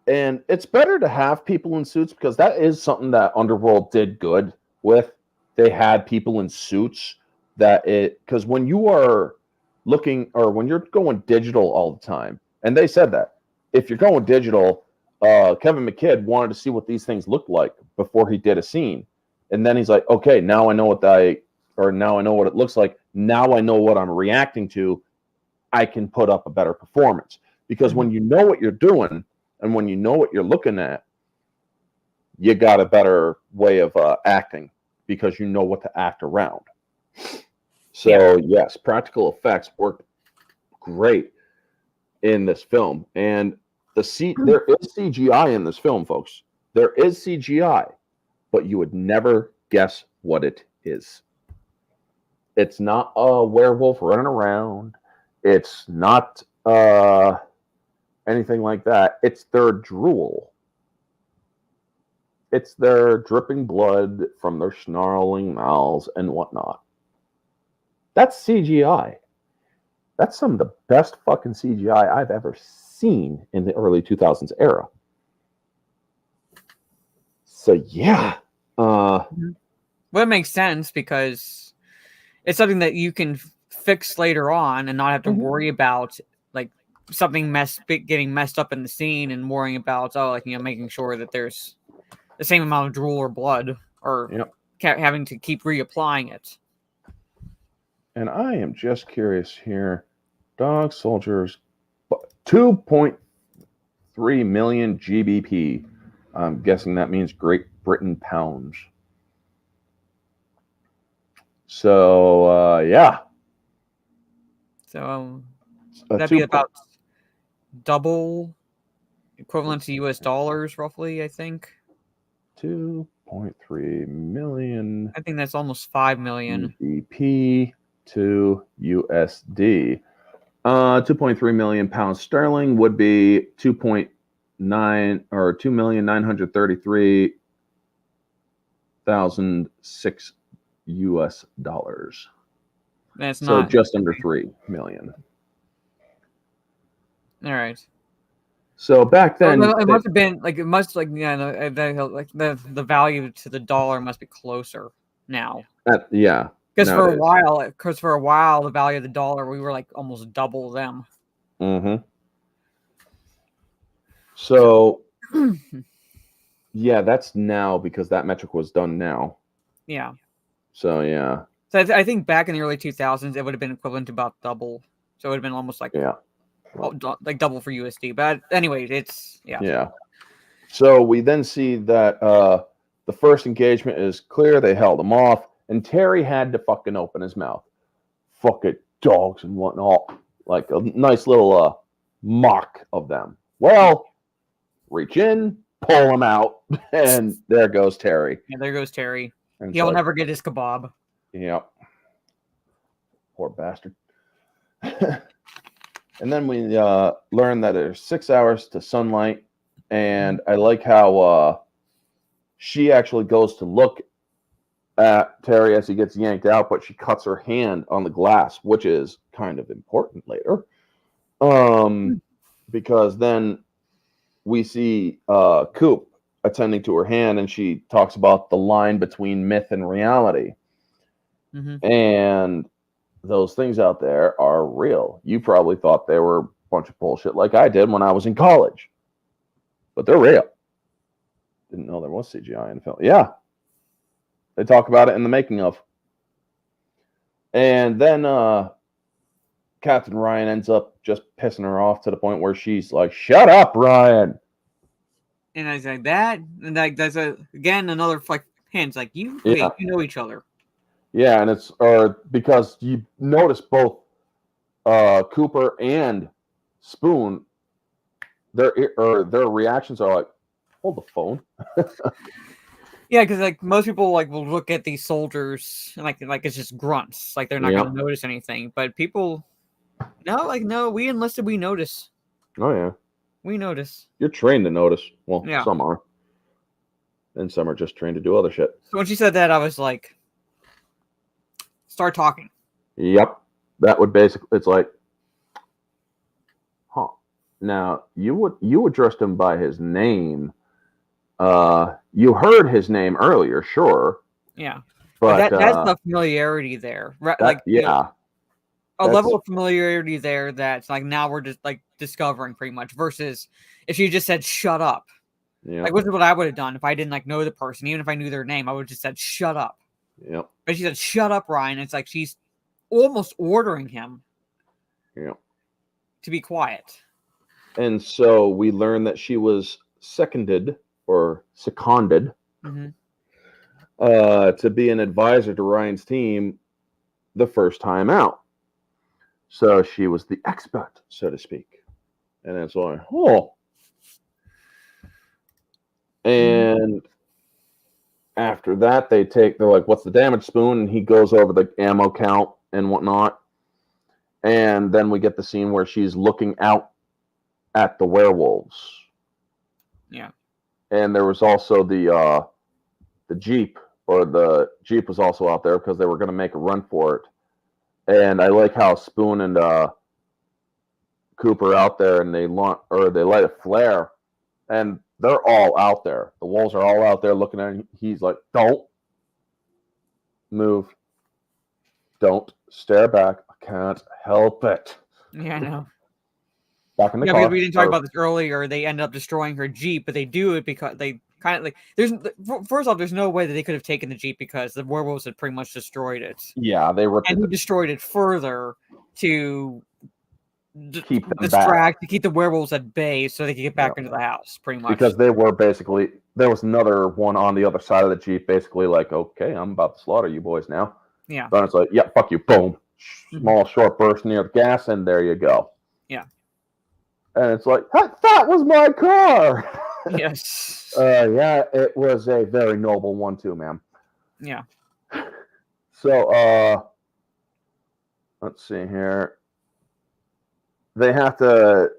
And it's better to have people in suits because that is something that Underworld did good with. They had people in suits because when you are looking or when you're going digital all the time, and they said that if you're going digital, Kevin McKidd wanted to see what these things looked like before he did a scene. And then he's like, okay, now I know what now I know what it looks like. Now I know what I'm reacting to. I can put up a better performance because when you know what you're doing and when you know what you're looking at, you got a better way of acting because you know what to act around. So yes, practical effects worked great in this film. And there is CGI in this film, folks. There is CGI, but you would never guess what it is. It's not a werewolf running around. It's not anything like that. It's their drool. It's their dripping blood from their snarling mouths and whatnot. That's CGI. That's some of the best fucking CGI I've ever seen in the early 2000s era. So yeah. Well, it makes sense because it's something that you can fix later on and not have to worry about like something getting messed up in the scene and worrying about making sure that there's the same amount of drool or blood, or having to keep reapplying it. And I am just curious here. Dog soldiers, 2.3 million GBP. I'm guessing that means Great Britain pounds. So, yeah. So that'd be about double equivalent to US dollars, roughly, I think. 2.3 million. I think that's almost 5 million. GBP to USD. 2.3 million pounds sterling would be 2.9 or 2,933,006 US dollars. That's so not just under 3 million. All right. So back then, it must have been like the value to the dollar must be closer now. Yeah. Because for a while, the value of the dollar, we were like almost double them. Mm-hmm. So, yeah, that's now because that metric was done now. Yeah. So, yeah. So I think back in the early 2000s, it would have been equivalent to about double. So it would have been almost like like double for USD. But anyway, it's Yeah. So we then see that the first engagement is clear. They held him off. And Terry had to fucking open his mouth. Fuck it, dogs and whatnot. Like a nice little mock of them. Well, reach in, pull him out, and there goes Terry. Yeah, there goes Terry. And he'll never get his kebab. Yep. Poor bastard. And then we learn that there's 6 hours to sunlight. And I like how she actually goes to look at Terry as he gets yanked out, but she cuts her hand on the glass, which is kind of important later. Because then we see Coop attending to her hand, and she talks about the line between myth and reality. Mm-hmm. And those things out there are real. You probably thought they were a bunch of bullshit like I did when I was in college. But they're real. Didn't know there was CGI in the film. Yeah. They talk about it in the making of. And then Captain Ryan ends up just pissing her off to the point where she's like, "Shut up, Ryan." And I was like, that, and like that's again another like hints like you know each other. Yeah, and it's because you notice both Cooper and Spoon, their reactions are like, "Hold the phone." Yeah, because like most people like will look at these soldiers and like it's just grunts, like they're not going to notice anything. But people, no, we enlisted, we notice. Oh yeah, we notice. You're trained to notice. Well, yeah. Some are, and some are just trained to do other shit. So when she said that, I was like, start talking. Yep, that would basically. It's like, huh? Now you addressed him by his name. You heard his name earlier, sure. Yeah, but that's the familiarity there, right? Like, a level of familiarity there that's like now we're just like discovering pretty much. Versus if she just said "shut up," like which is what I would have done if I didn't like know the person, even if I knew their name, I would have just said "shut up." Yep. But she said "shut up, Ryan." It's like she's almost ordering him. Yep. To be quiet. And so we learned that she was seconded. Mm-hmm. To be an advisor to Ryan's team the first time out. So she was the expert, so to speak. And it's like, oh. And after that, they're like, what's the damage, Spoon? And he goes over the ammo count and whatnot. And then we get the scene where she's looking out at the werewolves. Yeah. And there was also the Jeep, or the Jeep was also out there because they were going to make a run for it. And I like how Spoon and Cooper out there, and they light a flare, and they're all out there. The wolves are all out there looking at him. He's like, "Don't move. Don't stare back. I can't help it." Yeah, I know. back in the car. Because we didn't talk about this earlier. They ended up destroying her Jeep, but they do it because they kind of like. First off, there's no way that they could have taken the Jeep because the werewolves had pretty much destroyed it. Yeah, they ripped and he destroyed it further to keep them distract, to keep the werewolves at bay, so they could get back into the house. Pretty much because they were basically there was another one on the other side of the Jeep, basically like, okay, I'm about to slaughter you boys now. Yeah. Then it's like, yeah, fuck you, boom, small short burst near the gas, and there you go. Yeah. And it's like, that was my car. Yes. Yeah, it was a very noble one too, ma'am. Yeah. So, let's see here. They have to.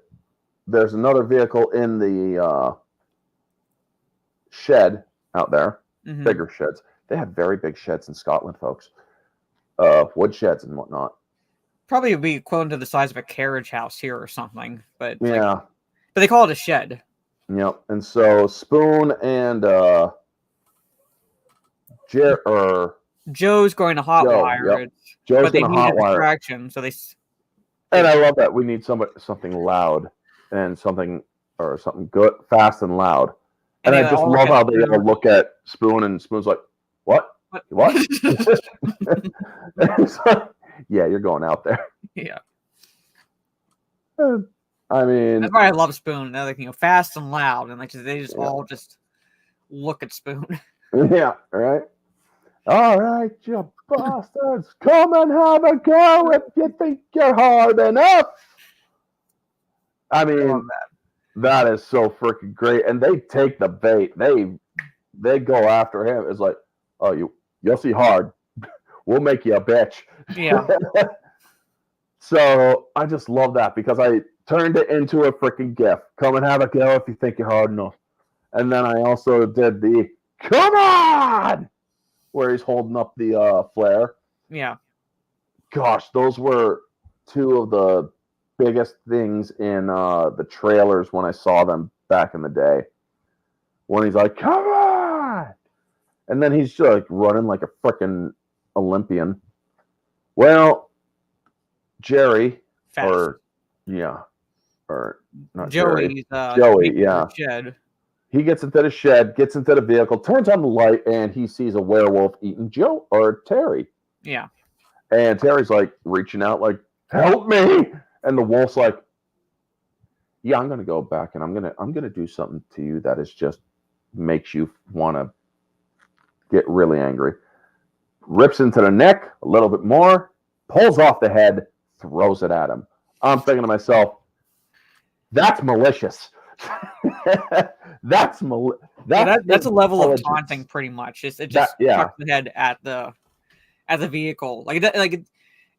There's another vehicle in the shed out there. Mm-hmm. Bigger sheds. They have very big sheds in Scotland, folks. Wood sheds and whatnot. Probably would be equivalent to the size of a carriage house here or something, but yeah. But they call it a shed. Yep. And so Spoon and Joe's going to hotwire. Yep. Joe's going to hotwire. Distraction, so they. And I love that we need something loud and something good, fast and loud. And I just love how they all look at Spoon, and Spoon's like, "What? What?" Like, yeah, you're going out there. Yeah. I mean, that's why I love Spoon. They're like, fast and loud, and like they just all just look at Spoon. Yeah. Right. All right, you bastards, come and have a go if you think you're hard enough. I mean, that is so freaking great, and they take the bait. They go after him. It's like, oh, you'll see hard. We'll make you a bitch. Yeah. So I just love that because I turned it into a freaking gif. Come and have a go if you think you're hard enough. And then I also did the come on, where he's holding up the flare. Yeah. Gosh, those were two of the biggest things in the trailers when I saw them back in the day. When he's like, come on! And then he's just like running like a freaking Olympian. Well, Jerry, Joey, yeah. Shed. He gets into the shed, gets into the vehicle, turns on the light, and he sees a werewolf eating Joe or Terry. Yeah. And Terry's like reaching out, like, help me. And the wolf's like, yeah, I'm gonna go back and I'm gonna do something to you that is just makes you wanna get really angry. Rips into the neck a little bit more, pulls off the head, throws it at him. I'm thinking to myself, that's malicious. That's a level of taunting, pretty much. It just chucks the head at the vehicle, it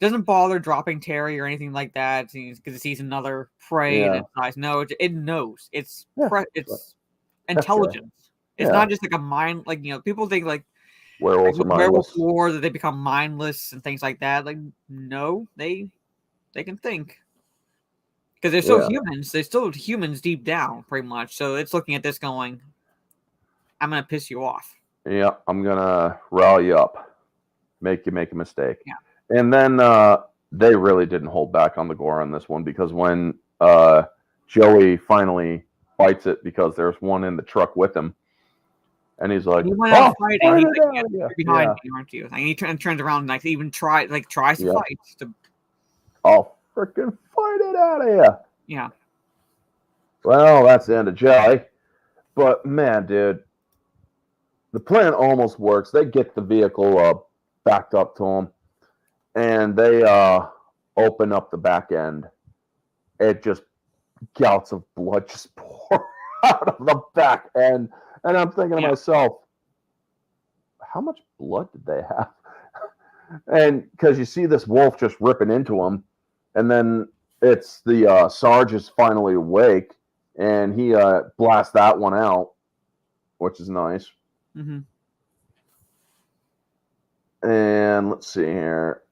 doesn't bother dropping Terry or anything like that because it sees another prey in its eyes. No, it knows. It's intelligence. It's not just like a mind. Like, people think like werewolves are mindless. Werewolf lore that they become mindless and things like that. Like, no, they can think. Because they're still humans. They're still humans deep down, pretty much. So it's looking at this going, I'm going to piss you off. Yeah, I'm going to rile you up. Make you make a mistake. Yeah. And then they really didn't hold back on the gore on this one because when Joey finally fights it, because there's one in the truck with him, and he's like, he went out fighting. He's like, you're behind me, aren't you? And he turns around and even tries to fight. I'll freaking fight it out of you. Yeah. Well, that's the end of Joey. But man, dude, the plan almost works. They get the vehicle backed up to him, and they open up the back end. It just gouts of blood just pour out of the back end. And I'm thinking to myself, how much blood did they have? And because you see this wolf just ripping into him, and then it's the Sarge is finally awake, and he blasts that one out, which is nice. Mm-hmm. And let's see here.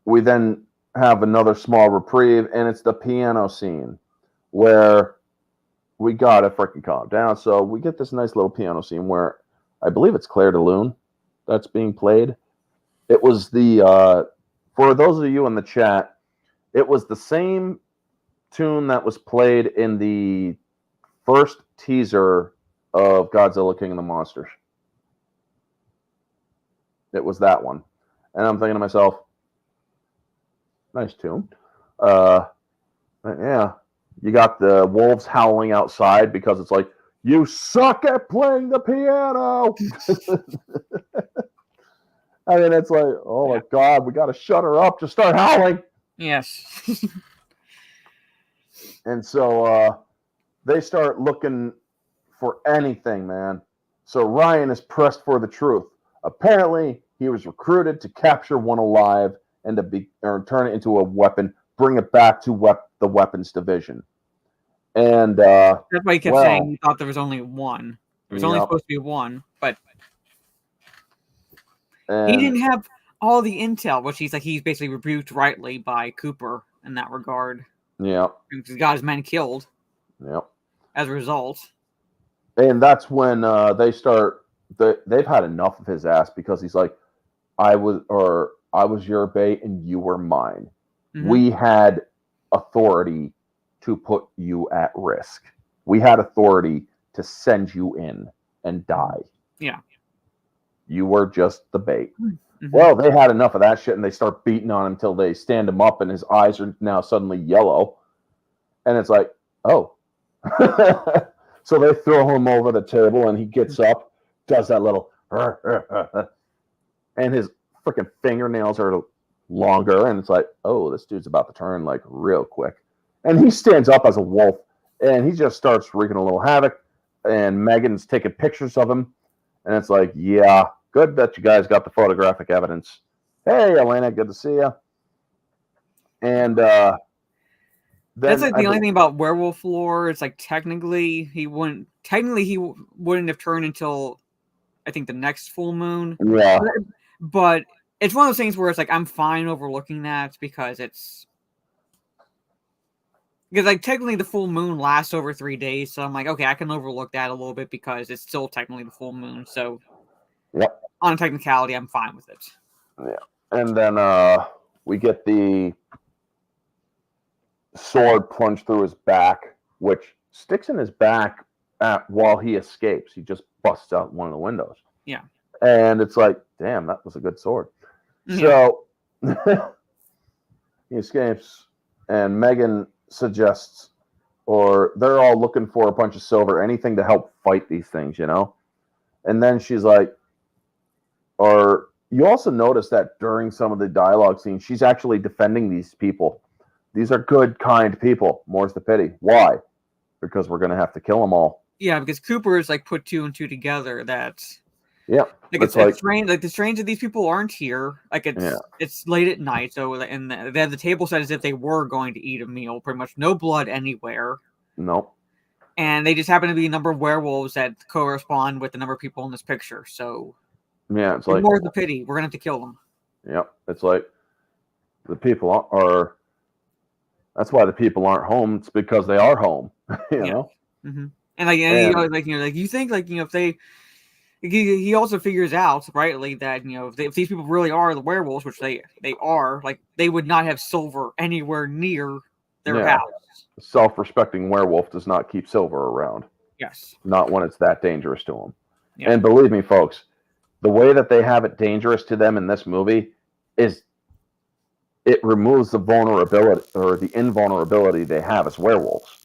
We then have another small reprieve, and it's the piano scene where we gotta freaking calm down. So we get this nice little piano scene where I believe it's Claire de Lune that's being played. It was the for those of you in the chat, it was the same tune that was played in the first teaser of Godzilla King of the Monsters. It was that one. And I'm thinking to myself, nice tune. Yeah. You got the wolves howling outside because it's like, you suck at playing the piano. I mean, it's like, oh my God, we got to shut her up. Just start howling. Yes. And so they start looking for anything, man. So Ryan is pressed for the truth. Apparently, he was recruited to capture one alive and to turn it into a weapon, bring it back to the weapons division. And that's why he kept saying he thought there was only one. There was only supposed to be one, but he didn't have all the intel, which he's basically rebuked rightly by Cooper in that regard. Yeah. Because he got his men killed. Yeah. As a result. And that's when they start. They've had enough of his ass because he's like, I was your bait and you were mine. Mm-hmm. We had authority to put you at risk. We had authority to send you in and die. Yeah. You were just the bait. Mm-hmm. Well, they had enough of that shit and they start beating on him until they stand him up and his eyes are now suddenly yellow. And it's like, oh. So they throw him over the table and he gets up, does that little, and his freaking fingernails are longer. And it's like, oh, this dude's about to turn like real quick. And he stands up as a wolf and he just starts wreaking a little havoc. And Megan's taking pictures of him. And it's like, yeah, good that you guys got the photographic evidence. Hey, Elena, good to see you. And that's like the only thing about werewolf lore. It's like technically he wouldn't have turned until I think the next full moon. Yeah. But it's one of those things where it's like I'm fine overlooking that because like technically the full moon lasts over 3 days, so I'm like, okay, I can overlook that a little bit because it's still technically the full moon. So yep. On a technicality, I'm fine with it. Yeah. And then we get the sword plunged through his back, which sticks in his back while he escapes. He just busts out one of the windows. Yeah. And it's like, damn, that was a good sword. Yeah. So he escapes, and Megan suggests, or they're all looking for a bunch of silver, anything to help fight these things, you know? And then she's like, or you also notice that during some of the dialogue scenes, she's actually defending these people. These are good, kind people. More's the pity. Why? Because we're going to have to kill them all. Yeah, because Cooper is like put 2 and 2 together. That's it's strange. Like the strange that these people aren't here. Like it's late at night, so and they have the table set as if they were going to eat a meal. Pretty much no blood anywhere. Nope. And they just happen to be a number of werewolves that correspond with the number of people in this picture. So yeah, it's like more the pity. We're gonna have to kill them. Yep. It's like the people are. That's why the people aren't home. It's because they are home. you know. Mm-hmm. And you think if they. He also figures out rightly that if these people really are the werewolves, which they are, like they would not have silver anywhere near their house. A self-respecting werewolf does not keep silver around. Yes. Not when it's that dangerous to them. Yeah. And believe me, folks, the way that they have it dangerous to them in this movie is it removes the vulnerability or the invulnerability they have as werewolves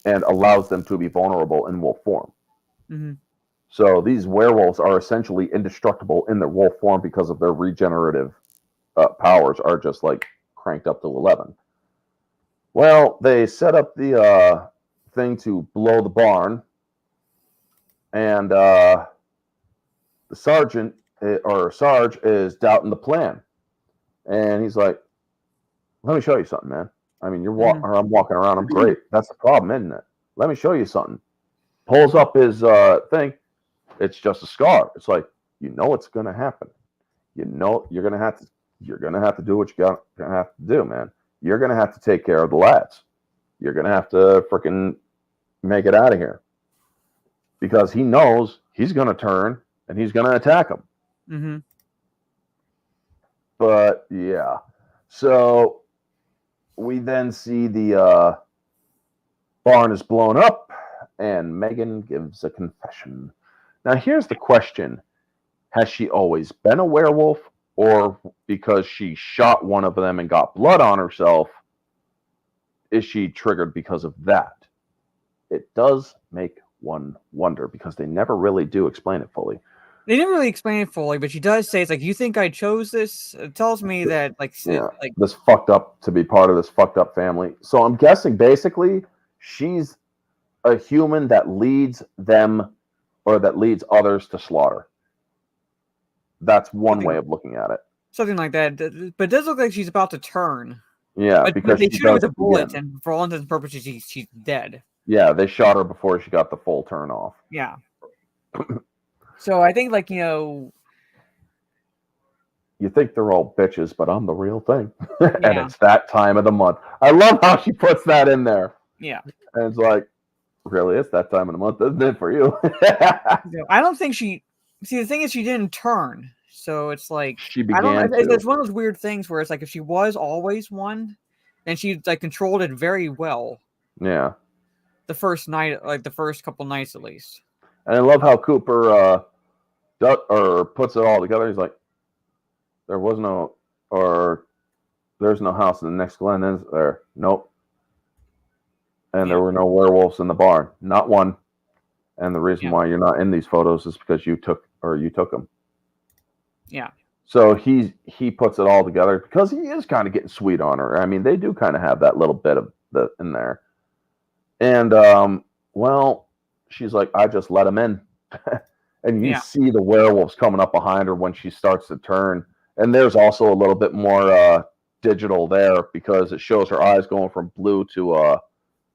and allows them to be vulnerable in wolf form. Mm-hmm. So these werewolves are essentially indestructible in their wolf form because of their regenerative powers are just like cranked up to 11. Well, they set up the thing to blow the barn, and the sergeant or Sarge is doubting the plan, and he's like, "Let me show you something, man. I mean, I'm walking around. I'm great. That's the problem, isn't it? Let me show you something." Pulls up his thing. It's just a scar. It's like, it's going to happen. You're going to have to do what you're going to have to do, man. You're going to have to take care of the lads. You're going to have to freaking make it out of here. Because he knows he's going to turn and he's going to attack him. Mm-hmm. But, yeah. So, we then see the barn is blown up, and Megan gives a confession. Now, here's the question. Has she always been a werewolf, or because she shot one of them and got blood on herself, is she triggered because of that? It does make one wonder, because they never really do explain it fully. They didn't really explain it fully, but she does say, it's like, you think I chose this? It tells me that, like, this fucked up, to be part of this fucked up family. So I'm guessing basically she's a human that leads them, or that leads others to slaughter. That's one way of looking at it. Something like that. But it does look like she's about to turn. Yeah, but they shoot her with a bullet, and for all intents and purposes, she's dead. Yeah, they shot her before she got the full turn off. Yeah. So I think, like, you think they're all bitches, but I'm the real thing. And it's that time of the month. I love how she puts that in there. Yeah. And it's like, really, it's that time of the month, isn't it, for you? I don't think she... See, the thing is, she didn't turn. So it's like... She began to. It's one of those weird things where it's like, if she was always one, then she, like, controlled it very well. Yeah. The first night, like, the first couple nights, at least. And I love how Cooper puts it all together. He's like, there's no house in the next glen, is there? Nope. And there were no werewolves in the barn. Not one. And the reason why you're not in these photos is because you took them. Yeah. So he puts it all together because he is kind of getting sweet on her. I mean, they do kind of have that little bit of the in there. And well, she's like, I just let him in. And you see the werewolves coming up behind her when she starts to turn. And there's also a little bit more digital there, because it shows her eyes going from blue to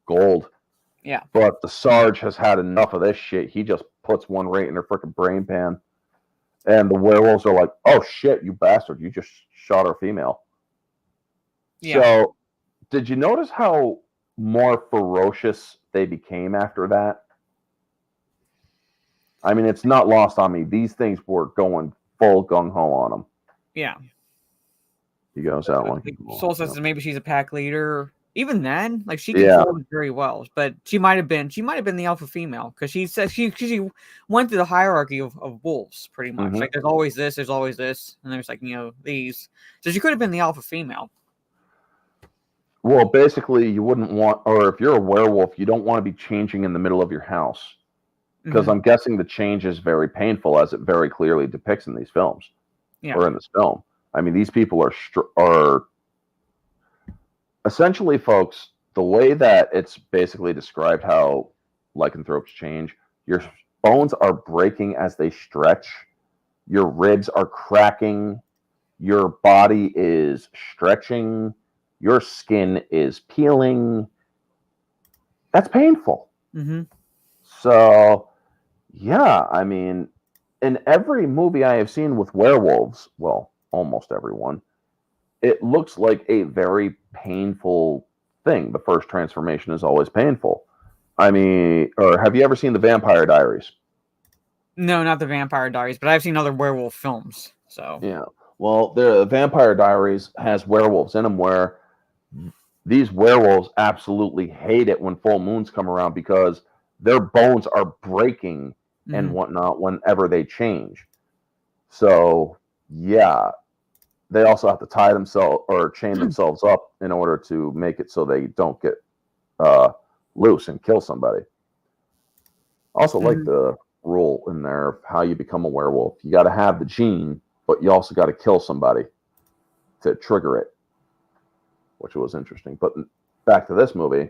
gold. Yeah. But the Sarge has had enough of this shit. He just puts one right in her freaking brain pan. And the werewolves are like, oh shit, you bastard, you just shot our female. Yeah. So did you notice how more ferocious they became after that? I mean, it's not lost on me. These things were going full gung-ho on them. Yeah. He goes out like... Soul says maybe she's a pack leader. Even then, like, she controlled it very well. But she might have been the alpha female, because she says she went through the hierarchy of wolves, pretty much. Like, there's always this, and there's, like, these. So she could have been the alpha female. Well, basically, you wouldn't want, or if you're a werewolf, you don't want to be changing in the middle of your house. Because I'm guessing the change is very painful, as it very clearly depicts in these films. Yeah. Or in this film. I mean, these people are essentially, folks, the way that it's basically described how lycanthropes change, your bones are breaking as they stretch, your ribs are cracking, your body is stretching, your skin is peeling. That's painful. So, yeah, I mean, in every movie I have seen with werewolves, well, almost everyone, it looks like a very painful thing. The first transformation is always painful. I mean, or have you ever seen the Vampire Diaries? No, not the Vampire Diaries, but I've seen other werewolf films. So yeah, well, the Vampire Diaries has werewolves in them, where these werewolves absolutely hate it when full moons come around, because their bones are breaking and whatnot whenever they change. So yeah. They also have to tie themselves or chain themselves up in order to make it so they don't get loose and kill somebody. Also, like the rule in there of how you become a werewolf. You got to have the gene, but you also got to kill somebody to trigger it, which was interesting. But back to this movie,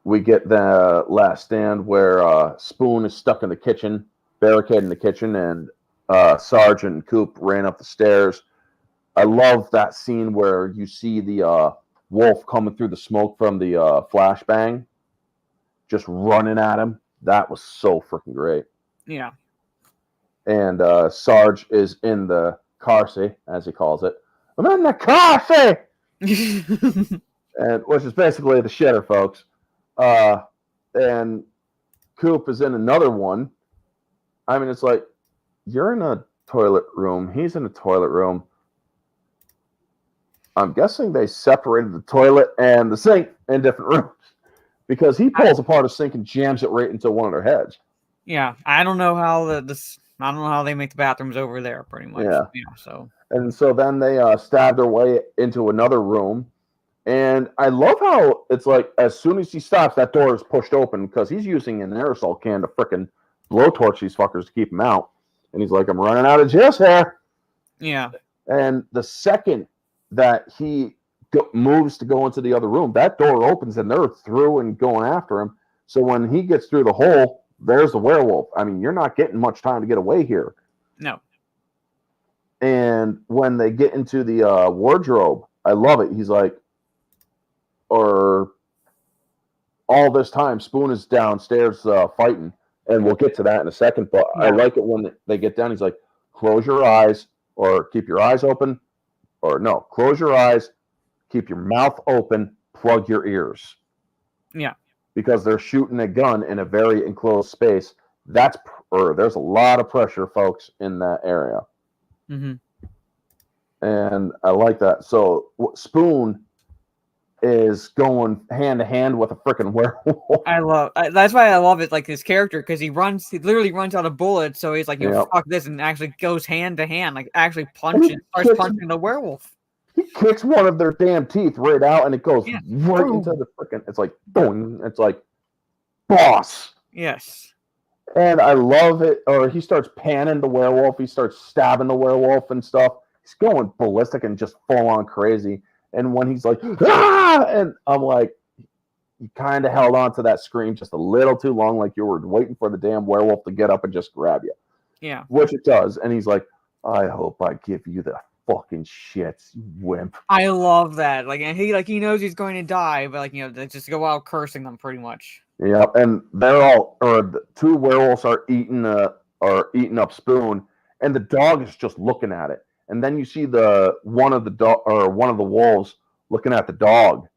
we get the last stand where Spoon is stuck in the kitchen, barricaded in the kitchen, and Sarge and Coop ran up the stairs. I love that scene where you see the wolf coming through the smoke from the flashbang, just running at him. That was so freaking great. Yeah. And Sarge is in the car seat, as he calls it. I'm in the car seat! And which is basically the shitter, folks. And Coop is in another one. I mean, it's like, you're in a toilet room. He's in a toilet room. I'm guessing they separated the toilet and the sink in different rooms because he pulls apart a sink and jams it right into one of their heads. Yeah, I don't know how I don't know how they make the bathrooms over there, pretty much. Yeah. So. And so then they stab their way into another room. And I love how it's like as soon as he stops, that door is pushed open because he's using an aerosol can to frickin' blowtorch these fuckers to keep them out. And he's like, I'm running out of juice here. Yeah. And the second that he moves to go into the other room, that door opens and they're through and going after him. So when he gets through the hole, there's the werewolf. I mean, you're not getting much time to get away here. No. And when they get into the wardrobe, I love it. He's like, or all this time, Spoon is downstairs fighting. And we'll get to that in a second. But I like it when they get down. He's like, close your eyes or keep your eyes open. Or no, close your eyes, keep your mouth open, plug your ears. Yeah. Because they're shooting a gun in a very enclosed space. There's a lot of pressure, folks, in that area. Mm-hmm. And I like that. So Spoon is going hand to hand with a freaking werewolf. That's why I love it, like his character, because he literally runs out of bullets. So he's like, fuck this, and actually goes hand to hand, like actually starts punching the werewolf. He kicks one of their damn teeth right out, and it goes right into the freaking. It's like boom. It's like boss. Yes. And I love it. Or he starts panning the werewolf. He starts stabbing the werewolf and stuff. He's going ballistic and just full on crazy. And when he's like, ah! And I'm like, you kind of held on to that scream just a little too long, like you were waiting for the damn werewolf to get up and just grab you. Yeah. Which it does. And he's like, I hope I give you the fucking shits, you wimp. I love that. Like, and he knows he's going to die, but they just go out cursing them pretty much. Yeah, and the two werewolves are eating up Spoon, and the dog is just looking at it. And then you see one of the wolves looking at the dog,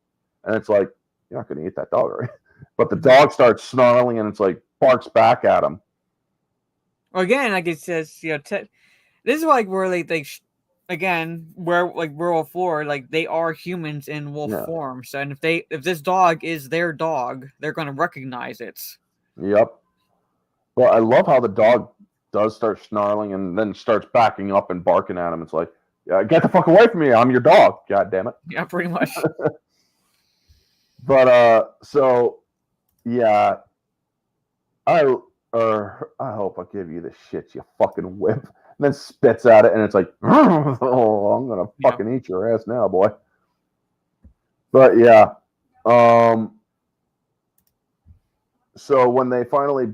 and it's like, you're not going to eat that dog, right? But the dog starts snarling, and it's like barks back at him. Well, again, like it says, this is like where werewolf lore, like they are humans in wolf form. So, and if this dog is their dog, they're going to recognize it. Yep. Well, I love how the dog does start snarling and then starts backing up and barking at him. It's like, get the fuck away from me. I'm your dog. God damn it. Yeah, pretty much. But, so, yeah. I hope I give you the shit, you fucking whip. And then spits at it, and it's like, oh, I'm going to fucking eat your ass now, boy. But, yeah. So when they finally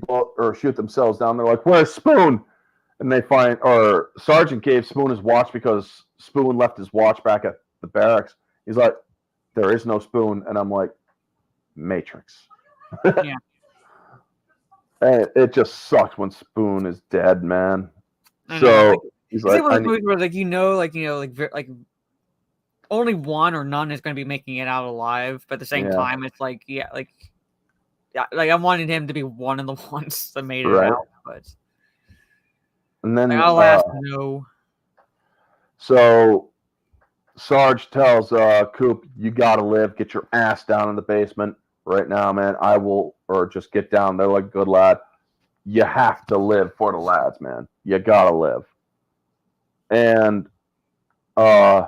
shoot themselves down, they're like, where's Spoon? And they Sergeant gave Spoon his watch because Spoon left his watch back at the barracks. He's like, there is no Spoon. And I'm like, Matrix. Yeah. And it just sucks when Spoon is dead, man. He's like, one of those movies where only one or none is going to be making it out alive, but at the same time, it's like, I wanted him to be one of the ones that made it out, but and then alas, no. So Sarge tells Coop, you gotta live, get your ass down in the basement right now, man. Just get down. They're like, good lad. You have to live for the lads, man. You gotta live. And I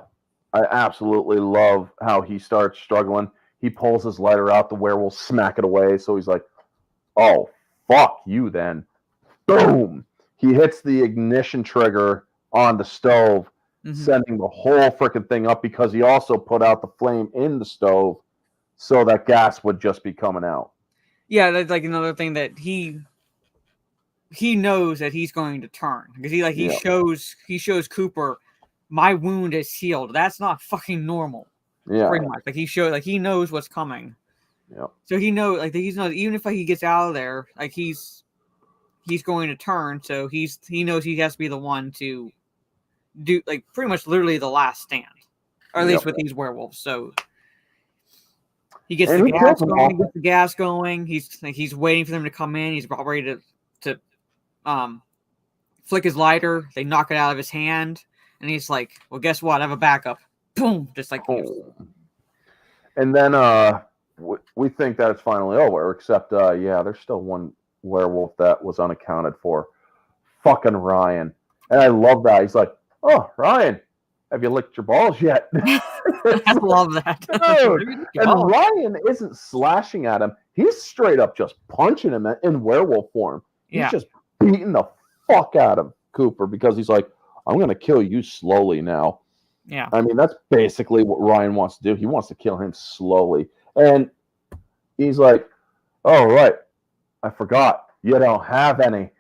absolutely love how he starts struggling. He pulls his lighter out, the werewolf smack it away. So he's like, oh, fuck you then. Boom. He hits the ignition trigger on the stove, sending the whole freaking thing up because he also put out the flame in the stove so that gas would just be coming out. Yeah, that's like another thing that he knows that he's going to turn because he shows Cooper, my wound is healed. That's not fucking normal. Yeah, pretty much. Like he knows what's coming. Yeah. So he knows, even if he gets out of there, like he's going to turn. So he knows he has to be the one to do pretty much literally the last stand, or at least with these werewolves. So he gets the gas going. He's waiting for them to come in. He's about ready to flick his lighter. They knock it out of his hand, and he's like, "Well, guess what? I have a backup. boom, just like and then we think that it's finally over, except there's still one werewolf that was unaccounted for. Fucking Ryan. And I love that. He's like, "Oh, Ryan, have you licked your balls yet?" I love that. Dude. And Ryan isn't slashing at him. He's straight up just punching him in werewolf form. He's just beating the fuck out of Cooper because he's like, "I'm going to kill you slowly now." Yeah. I mean, that's basically what Ryan wants to do. He wants to kill him slowly. And he's like, "Oh, right. I forgot. You don't have any."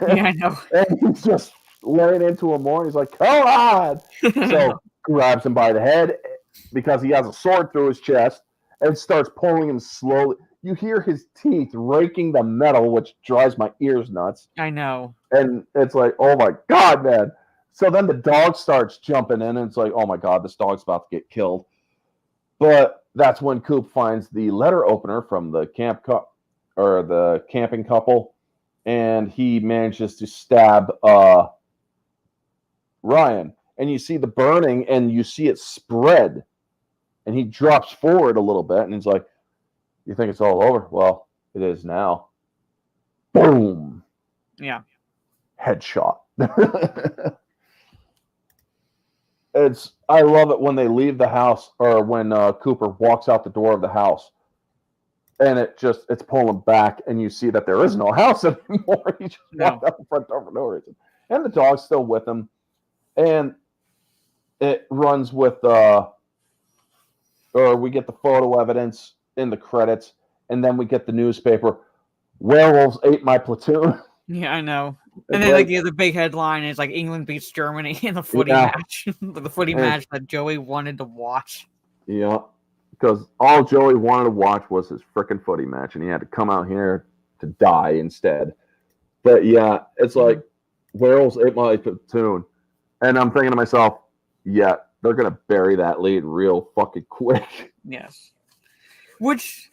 Yeah, I know. And he's just laying into him more. And he's like, "Come on." So grabs him by the head because he has a sword through his chest and starts pulling him slowly. You hear his teeth raking the metal, which drives my ears nuts. I know. And it's like, oh my God, man. So then the dog starts jumping in, and it's like, oh my God, this dog's about to get killed. But that's when Coop finds the letter opener from the the camping couple, and he manages to stab Ryan. And you see the burning, and you see it spread. And he drops forward a little bit, and he's like, "You think it's all over? Well, it is now." Boom. Yeah. Headshot. I love it when they leave the house, or when Cooper walks out the door of the house, and it's pulling back, and you see that there is no house anymore. He just walked out the front door for no reason. And the dog's still with him. And it runs with or we get the photo evidence in the credits, and then we get the newspaper. "Werewolves ate my platoon." Yeah, I know. And then like the big headline is like England beats Germany in the footy match. The footy match that Joey wanted to watch. Yeah. Because all Joey wanted to watch was his freaking footy match, and he had to come out here to die instead. But yeah, it's like werewolves ate my platoon. And I'm thinking to myself, yeah, they're gonna bury that lead real fucking quick. Yes. Which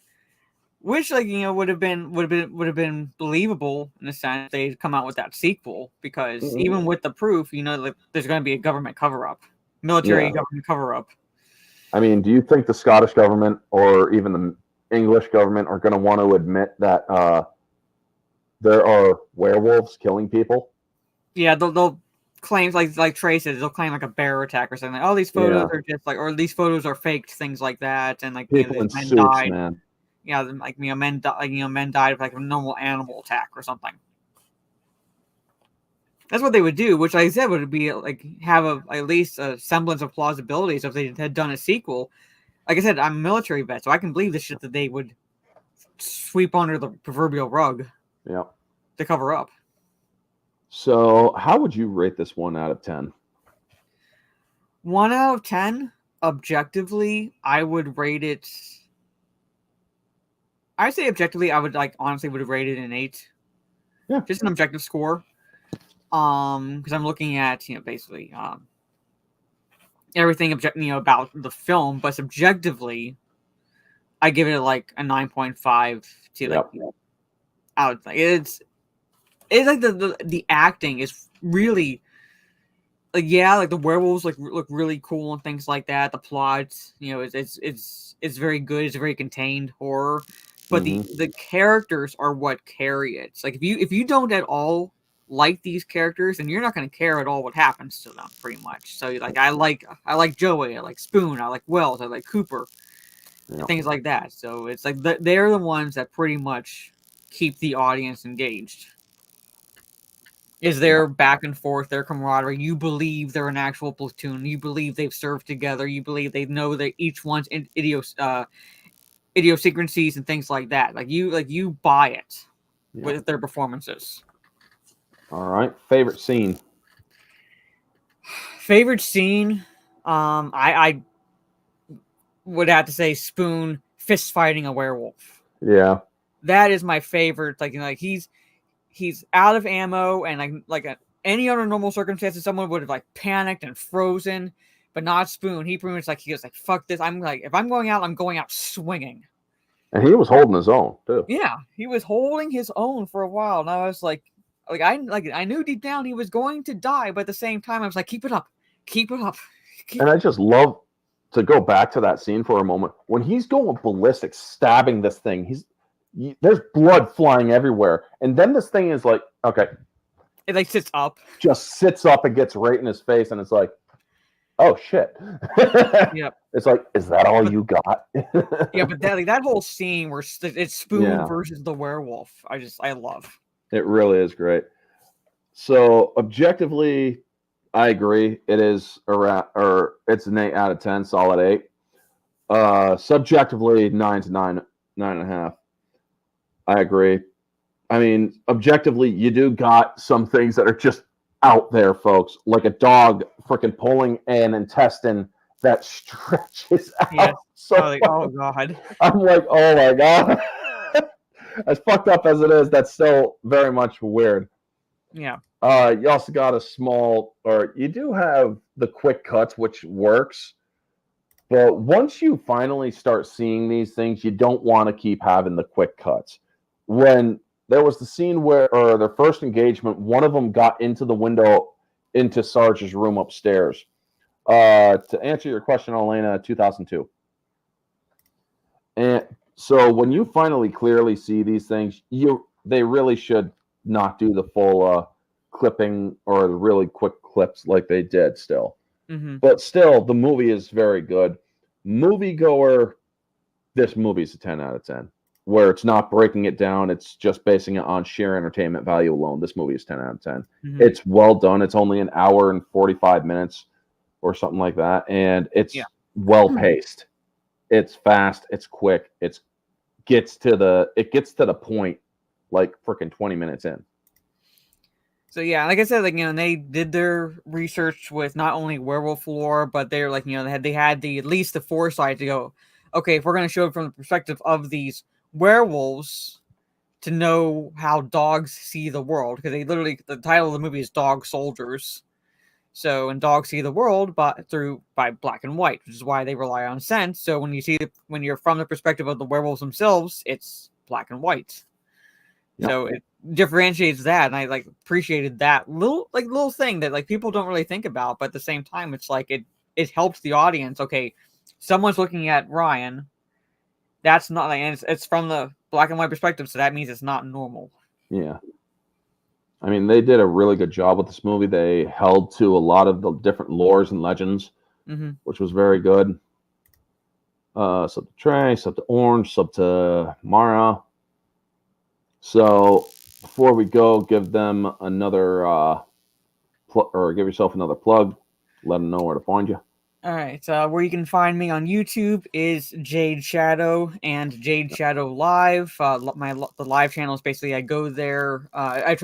like, you know, would have been believable in a sense they'd come out with that sequel, because even with the proof, you know, like, there's going to be a government cover-up, military government cover-up. I mean, do you think the Scottish government or even the English government are going to want to admit that there are werewolves killing people? Yeah, they'll claim, like Trey says, they'll claim like a bear attack or something. Like, oh, these photos are just like, or these photos are faked, things like that, and like people in men suits, died. Man. Yeah, like, you know, men died of like a normal animal attack or something. That's what they would do, which, like I said, would be like have at least a semblance of plausibility. So if they had done a sequel, like I said, I'm a military vet, so I can believe the shit that they would sweep under the proverbial rug. Yeah. To cover up. So, how would you rate this 1 out of 10? 1 out of 10, objectively, I would rate it. I'd say objectively, I would honestly would have rated an 8. Yeah. Just an objective score. Because I'm looking at, you know, basically everything about the film, but subjectively, I give it like a 9.5 to like out. It's like the acting is really like, yeah, like the werewolves look really cool and things like that. The plot, you know, it's very good. It's a very contained horror, but the characters are what carry it. It's like if you don't at all like these characters, and you're not going to care at all what happens to them, pretty much. So like I like Joey, I like Spoon, I like Wells, I like Cooper, things like that. So it's like they're the ones that pretty much keep the audience engaged. Is their back and forth, their camaraderie. You believe they're an actual platoon. You believe they've served together. You believe they know that each one's idiosyncrasies and things like that. Like you buy it with their performances. All right. Favorite scene. I would have to say Spoon fist fighting a werewolf. Yeah. That is my favorite. Like, you know, like he's out of ammo, and any other normal circumstances, someone would have like panicked and frozen, but not Spoon. He pretty much he goes like, "Fuck this! If I'm going out swinging." And he was holding his own too. Yeah, he was holding his own for a while, and I was like I knew deep down he was going to die, but at the same time I was like, keep it up, And I just love to go back to that scene for a moment when he's going ballistic, stabbing this thing. There's blood flying everywhere, and then this thing is like, okay, it like sits up, just sits up and gets right in his face, and it's like, oh shit. Yep. It's like, is that all you got? Yeah, but that whole scene where it's Spoon versus the werewolf, I love. It really is great. So objectively, I agree. It is around, or it's an 8 out of 10, solid 8. Subjectively, 9 to 9.5. I agree. I mean, objectively, you do got some things that are just out there, folks, like a dog freaking pulling an intestine that stretches out. So oh god. I'm like, oh my god. As fucked up as it is, that's still very much weird. Yeah. You also got you do have the quick cuts, which works. But once you finally start seeing these things, you don't want to keep having the quick cuts. When there was the scene where, or their first engagement, one of them got into the window into Sarge's room upstairs. To answer your question, Elena, 2002. And so when you finally clearly see these things, they really should not do the full clipping or the really quick clips like they did still. Mm-hmm. But still, the movie is very good. Moviegoer, this movie's a 10 out of 10. Where it's not breaking it down, it's just basing it on sheer entertainment value alone. This movie is 10 out of 10. Mm-hmm. It's well done. It's only an hour and 45 minutes or something like that. And it's well paced. It's fast. It's quick. It gets to the point like freaking 20 minutes in. So yeah, like I said, like, they did their research with not only werewolf lore, but they're like, they had at least the foresight to go, okay, if we're going to show it from the perspective of these werewolves, to know how dogs see the world, because the title of the movie is Dog Soldiers. So, and dogs see the world by black and white, which is why they rely on scent. So when you're from the perspective of the werewolves themselves, it's black and white. Yep. So it differentiates that, and I appreciated that little thing that people don't really think about, but at the same time, it's like it helps the audience. Okay, someone's looking at Ryan. That's not, and it's from the black and white perspective, so that means it's not normal. Yeah. I mean, they did a really good job with this movie. They held to a lot of the different lores and legends, which was very good. Sub to Trey, sub to Orange, sub to Mara. So before we go, give them another, or give yourself another plug. Let them know where to find you. All right. Where you can find me on YouTube is Jade Shadow and Jade Shadow Live. The live channel is basically I go there. I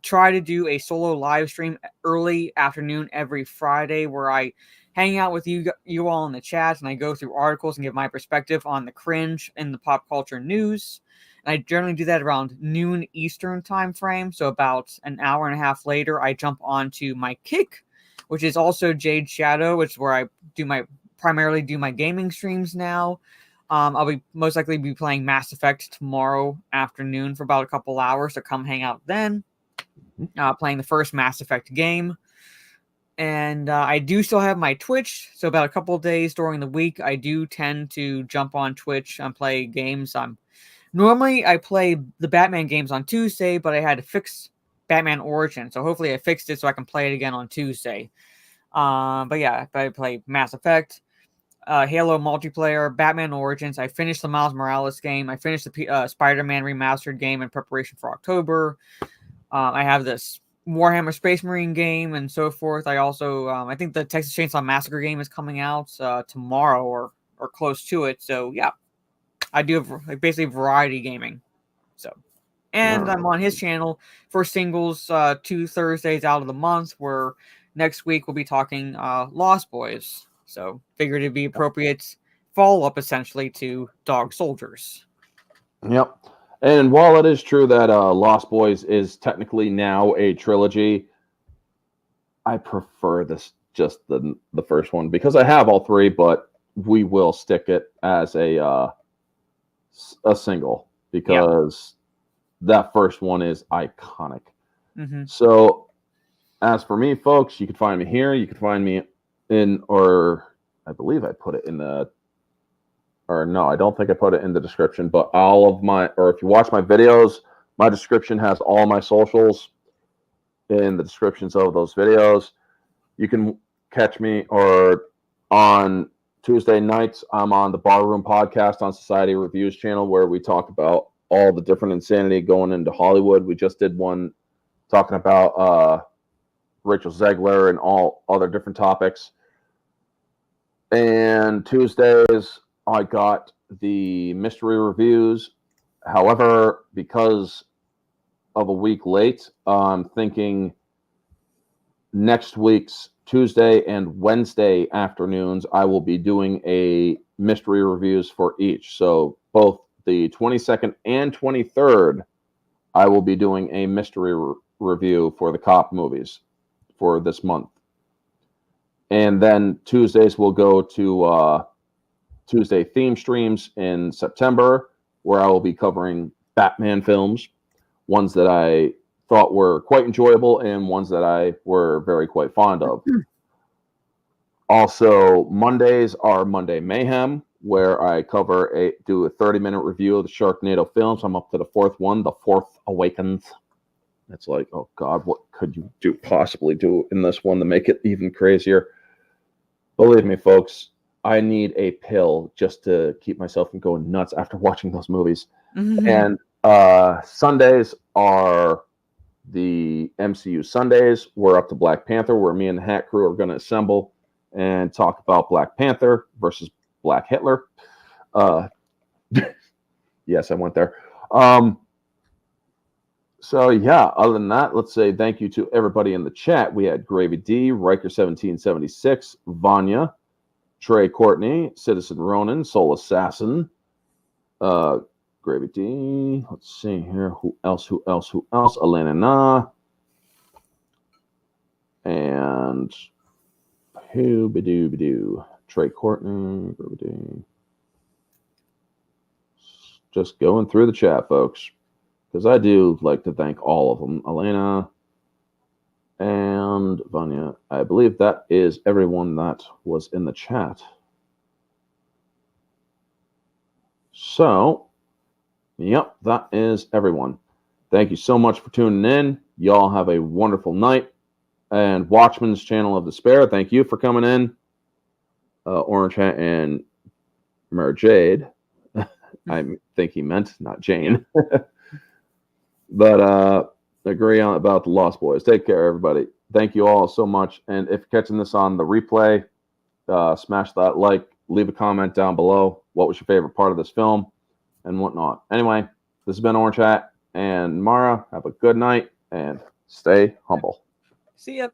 try to do a solo live stream early afternoon every Friday where I hang out with you all in the chat, and I go through articles and give my perspective on the cringe and the pop culture news. And I generally do that around noon Eastern time frame. So about an hour and a half later, I jump onto my Kick, which is also Jade Shadow, which is where I primarily do my gaming streams now. I'll be most likely be playing Mass Effect tomorrow afternoon for about a couple hours, so come hang out then. Playing the first Mass Effect game. And I do still have my Twitch, so about a couple of days during the week, I do tend to jump on Twitch and play games. Normally I play the Batman games on Tuesday, but I had to fix Batman Origin, so hopefully I fixed it so I can play it again on Tuesday. But yeah, I play Mass Effect, Halo multiplayer, Batman Origins. I finished the Miles Morales game. I finished the Spider-Man remastered game in preparation for October. I have this Warhammer Space Marine game and so forth. I also I think the Texas Chainsaw Massacre game is coming out tomorrow or close to it. So yeah, I do have basically variety gaming. So. And I'm on his channel for singles 2 Thursdays out of the month, where next week we'll be talking Lost Boys. So figured it'd be appropriate follow-up essentially to Dog Soldiers. Yep. And while it is true that Lost Boys is technically now a trilogy, I prefer just the first one because I have all three, but we will stick it as a single because that first one is iconic. So as for me, folks, you can find me here. You can find me or I believe I put it in the, or no, I don't think I put it in the description, but all of my, or if you watch my videos, my description has all my socials in the descriptions of those videos. You can catch me or on Tuesday nights, I'm on the Barroom Podcast on Society Reviews channel where we talk about all the different insanity going into Hollywood. We just did one talking about Rachel Zegler and all other different topics. And Tuesdays, I got the mystery reviews. However, because of a week late, I'm thinking next week's Tuesday and Wednesday afternoons, I will be doing a mystery reviews for each. So both the 22nd and 23rd, I will be doing a mystery review for the cop movies for this month. And then Tuesdays will go to Tuesday theme streams in September, where I will be covering Batman films, ones that I thought were quite enjoyable and ones that I were very quite fond of. Also, Mondays are Monday Mayhem, where I do a 30-minute review of the Sharknado films. I'm up to the fourth one, The Fourth Awakens. It's like, oh God, what could you possibly do in this one to make it even crazier? Believe me, folks, I need a pill just to keep myself from going nuts after watching those movies. And Sundays are the MCU Sundays. We're up to Black Panther, where me and the Hat Crew are going to assemble and talk about Black Panther versus Black Hitler. Yes, I went there. So yeah, other than that, let's say thank you to everybody in the chat. We had Gravy D, Riker1776, Vanya, Trey Courtney, Citizen Ronan, Soul Assassin, Gravy D. Let's see here. Who else? Elena Na. And Hoobadoo. Trey Courtney, Gravy D. Just going through the chat, folks, because I do like to thank all of them. Elena and Vanya. I believe that is everyone that was in the chat. So, yep, that is everyone. Thank you so much for tuning in. Y'all have a wonderful night. And Watchman's Channel of Despair, thank you for coming in. Orange Hat and Mary Jade. I think he meant, not Jane. But agree on about the Lost Boys. Take care, everybody. Thank you all so much. And if you're catching this on the replay, smash that like, leave a comment down below. What was your favorite part of this film and whatnot? Anyway, this has been Orange Hat and Mara. Have a good night and stay humble. See ya.